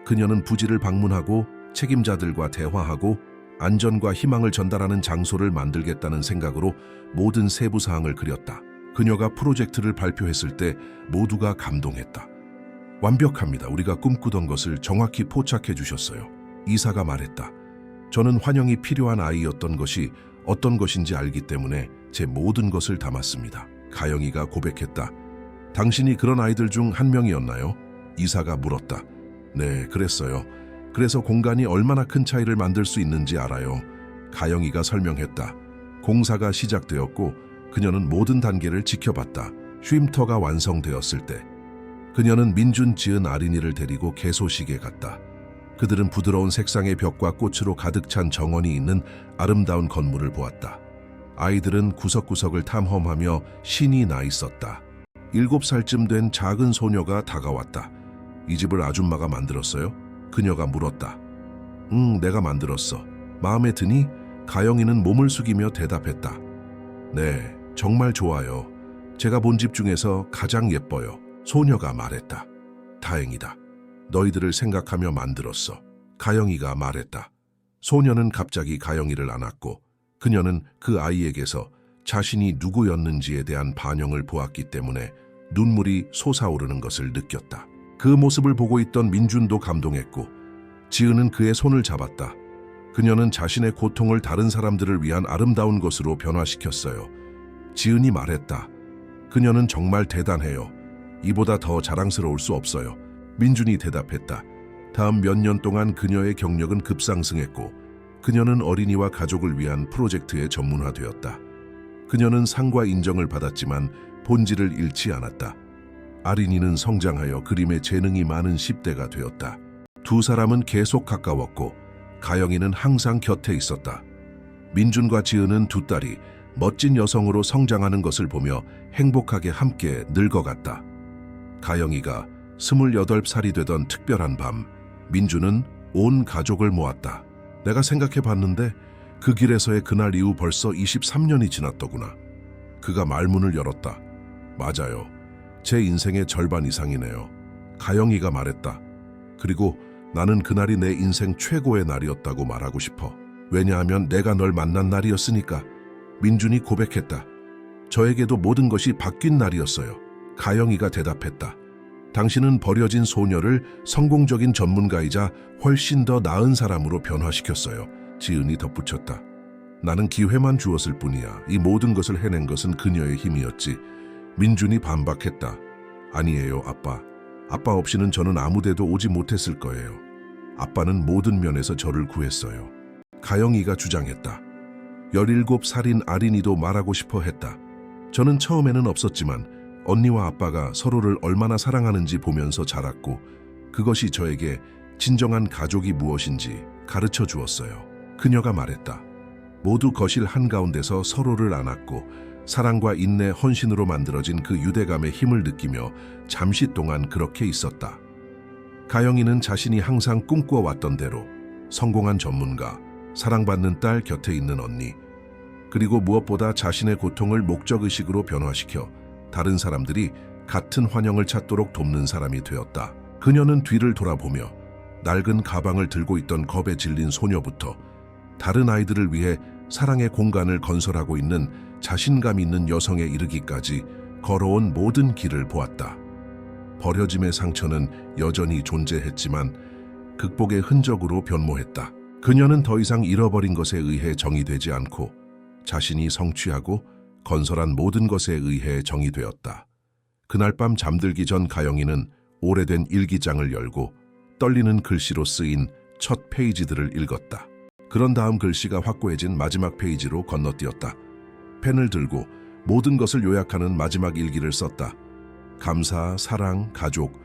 그녀는 부지를 방문하고 책임자들과 대화하고 안전과 희망을 전달하는 장소를 만들겠다는 생각으로 모든 세부 사항을 그렸다. 그녀가 프로젝트를 발표했을 때 모두가 감동했다. 완벽합니다. 우리가 꿈꾸던 것을 정확히 포착해 주셨어요. 이사가 말했다. 저는 환영이 필요한 아이였던 것이 어떤 것인지 알기 때문에 제 모든 것을 담았습니다. 가영이가 고백했다. 당신이 그런 아이들 중 한 명이었나요? 이사가 물었다. 네, 그랬어요. 그래서 공간이 얼마나 큰 차이를 만들 수 있는지 알아요. 가영이가 설명했다. 공사가 시작되었고 그녀는 모든 단계를 지켜봤다. 쉼터가 완성되었을 때 그녀는 민준, 지은, 아린이를 데리고 개소식에 갔다. 그들은 부드러운 색상의 벽과 꽃으로 가득 찬 정원이 있는 아름다운 건물을 보았다. 아이들은 구석구석을 탐험하며 신이 나 있었다. 7살쯤 된 작은 소녀가 다가왔다. 이 집을 아줌마가 만들었어요? 그녀가 물었다. 내가 만들었어. 마음에 드니? 가영이는 몸을 숙이며 대답했다. 네, 정말 좋아요. 제가 본 집 중에서 가장 예뻐요. 소녀가 말했다. 다행이다. 너희들을 생각하며 만들었어. 가영이가 말했다. 소녀는 갑자기 가영이를 안았고 그녀는 그 아이에게서 자신이 누구였는지에 대한 반영을 보았기 때문에 눈물이 솟아오르는 것을 느꼈다. 그 모습을 보고 있던 민준도 감동했고 지은은 그의 손을 잡았다. 그녀는 자신의 고통을 다른 사람들을 위한 아름다운 것으로 변화시켰어요. 지은이 말했다. 그녀는 정말 대단해요. 이보다 더 자랑스러울 수 없어요. 민준이 대답했다. 다음 몇 년 동안 그녀의 경력은 급상승했고 그녀는 어린이와 가족을 위한 프로젝트에 전문화되었다. 그녀는 상과 인정을 받았지만 본질을 잃지 않았다. 아린이는 성장하여 그림에 재능이 많은 10대가 되었다. 두 사람은 계속 가까웠고 가영이는 항상 곁에 있었다. 민준과 지은은 두 딸이 멋진 여성으로 성장하는 것을 보며 행복하게 함께 늙어갔다. 가영이가 28살이 되던 특별한 밤, 민준은 온 가족을 모았다. 내가 생각해 봤는데 그 길에서의 그날 이후 벌써 23년이 지났더구나. 그가 말문을 열었다. 맞아요. 제 인생의 절반 이상이네요. 가영이가 말했다. 그리고 나는 그날이 내 인생 최고의 날이었다고 말하고 싶어. 왜냐하면 내가 널 만난 날이었으니까. 민준이 고백했다. 저에게도 모든 것이 바뀐 날이었어요. 가영이가 대답했다. 당신은 버려진 소녀를 성공적인 전문가이자 훨씬 더 나은 사람으로 변화시켰어요. 지은이 덧붙였다. 나는 기회만 주었을 뿐이야. 이 모든 것을 해낸 것은 그녀의 힘이었지. 민준이 반박했다. 아니에요, 아빠. 아빠 없이는 저는 아무데도 오지 못했을 거예요. 아빠는 모든 면에서 저를 구했어요. 가영이가 주장했다. 17살인 아린이도 말하고 싶어 했다. 저는 처음에는 없었지만 언니와 아빠가 서로를 얼마나 사랑하는지 보면서 자랐고 그것이 저에게 진정한 가족이 무엇인지 가르쳐 주었어요. 그녀가 말했다. 모두 거실 한가운데서 서로를 안았고 사랑과 인내, 헌신으로 만들어진 그 유대감의 힘을 느끼며 잠시 동안 그렇게 있었다. 가영이는 자신이 항상 꿈꿔왔던 대로 성공한 전문가, 사랑받는 딸 곁에 있는 언니, 그리고 무엇보다 자신의 고통을 목적의식으로 변화시켜 다른 사람들이 같은 환영을 찾도록 돕는 사람이 되었다. 그녀는 뒤를 돌아보며 낡은 가방을 들고 있던 겁에 질린 소녀부터 다른 아이들을 위해 사랑의 공간을 건설하고 있는 자신감 있는 여성에 이르기까지 걸어온 모든 길을 보았다. 버려짐의 상처는 여전히 존재했지만 극복의 흔적으로 변모했다. 그녀는 더 이상 잃어버린 것에 의해 정의되지 않고 자신이 성취하고 건설한 모든 것에 의해 정의되었다. 그날 밤 잠들기 전 가영이는 오래된 일기장을 열고 떨리는 글씨로 쓰인 첫 페이지들을 읽었다. 그런 다음 글씨가 확고해진 마지막 페이지로 건너뛰었다. 펜을 들고 모든 것을 요약하는 마지막 일기를 썼다. 감사, 사랑, 가족,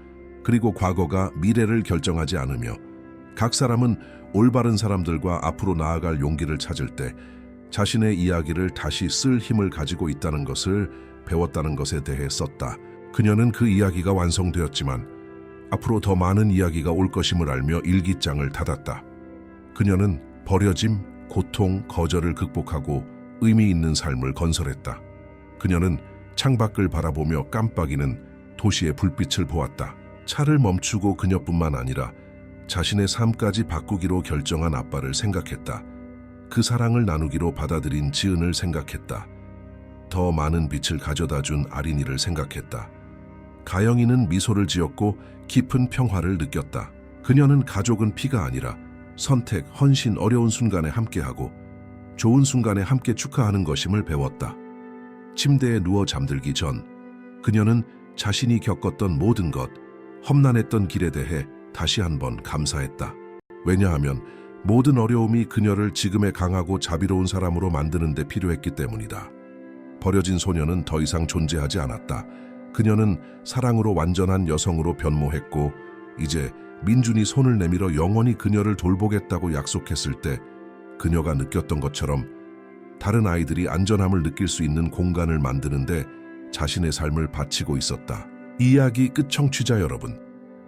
그리고 과거가 미래를 결정하지 않으며 각 사람은 올바른 사람들과 앞으로 나아갈 용기를 찾을 때 자신의 이야기를 다시 쓸 힘을 가지고 있다는 것을 배웠다는 것에 대해 썼다. 그녀는 그 이야기가 완성되었지만 앞으로 더 많은 이야기가 올 것임을 알며 일기장을 닫았다. 그녀는 버려짐, 고통, 거절을 극복하고 의미 있는 삶을 건설했다. 그녀는 창밖을 바라보며 깜빡이는 도시의 불빛을 보았다. 차를 멈추고 그녀뿐만 아니라 자신의 삶까지 바꾸기로 결정한 아빠를 생각했다. 그 사랑을 나누기로 받아들인 지은을 생각했다. 더 많은 빛을 가져다준 아린이를 생각했다. 가영이는 미소를 지었고 깊은 평화를 느꼈다. 그녀는 가족은 피가 아니라 선택, 헌신, 어려운 순간에 함께하고 좋은 순간에 함께 축하하는 것임을 배웠다. 침대에 누워 잠들기 전 그녀는 자신이 겪었던 모든 것, 험난했던 길에 대해 다시 한번 감사했다. 왜냐하면 모든 어려움이 그녀를 지금의 강하고 자비로운 사람으로 만드는 데 필요했기 때문이다. 버려진 소녀는 더 이상 존재하지 않았다. 그녀는 사랑으로 완전한 여성으로 변모했고 이제 민준이 손을 내밀어 영원히 그녀를 돌보겠다고 약속했을 때 그녀가 느꼈던 것처럼 다른 아이들이 안전함을 느낄 수 있는 공간을 만드는데 자신의 삶을 바치고 있었다. 이야기 끝. 청취자 여러분,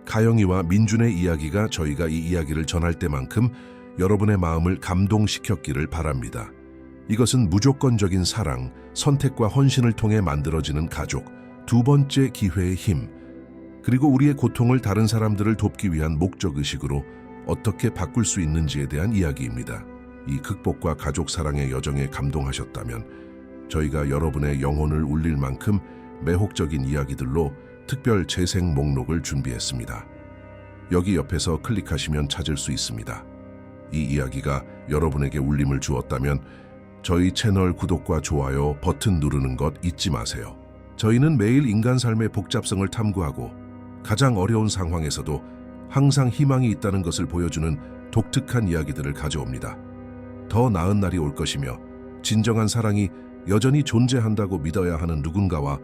가영이와 민준의 이야기가 저희가 이 이야기를 전할 때만큼 여러분의 마음을 감동시켰기를 바랍니다. 이것은 무조건적인 사랑, 선택과 헌신을 통해 만들어지는 가족, 두 번째 기회의 힘, 그리고 우리의 고통을 다른 사람들을 돕기 위한 목적의식으로 어떻게 바꿀 수 있는지에 대한 이야기입니다. 이 극복과 가족 사랑의 여정에 감동하셨다면 저희가 여러분의 영혼을 울릴 만큼 매혹적인 이야기들로 특별 재생 목록을 준비했습니다. 여기 옆에서 클릭하시면 찾을 수 있습니다. 이 이야기가 여러분에게 울림을 주었다면 저희 채널 구독과 좋아요 버튼 누르는 것 잊지 마세요. 저희는 매일 인간 삶의 복잡성을 탐구하고 가장 어려운 상황에서도 항상 희망이 있다는 것을 보여주는 독특한 이야기들을 가져옵니다. 더 나은 날이 올 것이며 진정한 사랑이 여전히 존재한다고 믿어야 하는 누군가와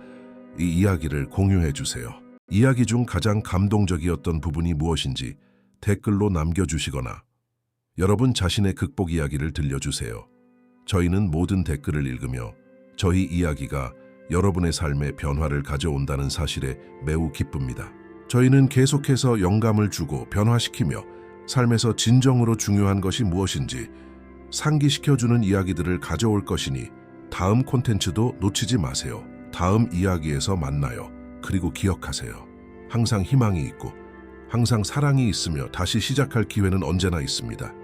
이 이야기를 공유해 주세요. 이야기 중 가장 감동적이었던 부분이 무엇인지 댓글로 남겨주시거나 여러분 자신의 극복 이야기를 들려주세요. 저희는 모든 댓글을 읽으며 저희 이야기가 여러분의 삶에 변화를 가져온다는 사실에 매우 기쁩니다. 저희는 계속해서 영감을 주고 변화시키며 삶에서 진정으로 중요한 것이 무엇인지 상기시켜주는 이야기들을 가져올 것이니 다음 콘텐츠도 놓치지 마세요. 다음 이야기에서 만나요. 그리고 기억하세요. 항상 희망이 있고 항상 사랑이 있으며 다시 시작할 기회는 언제나 있습니다.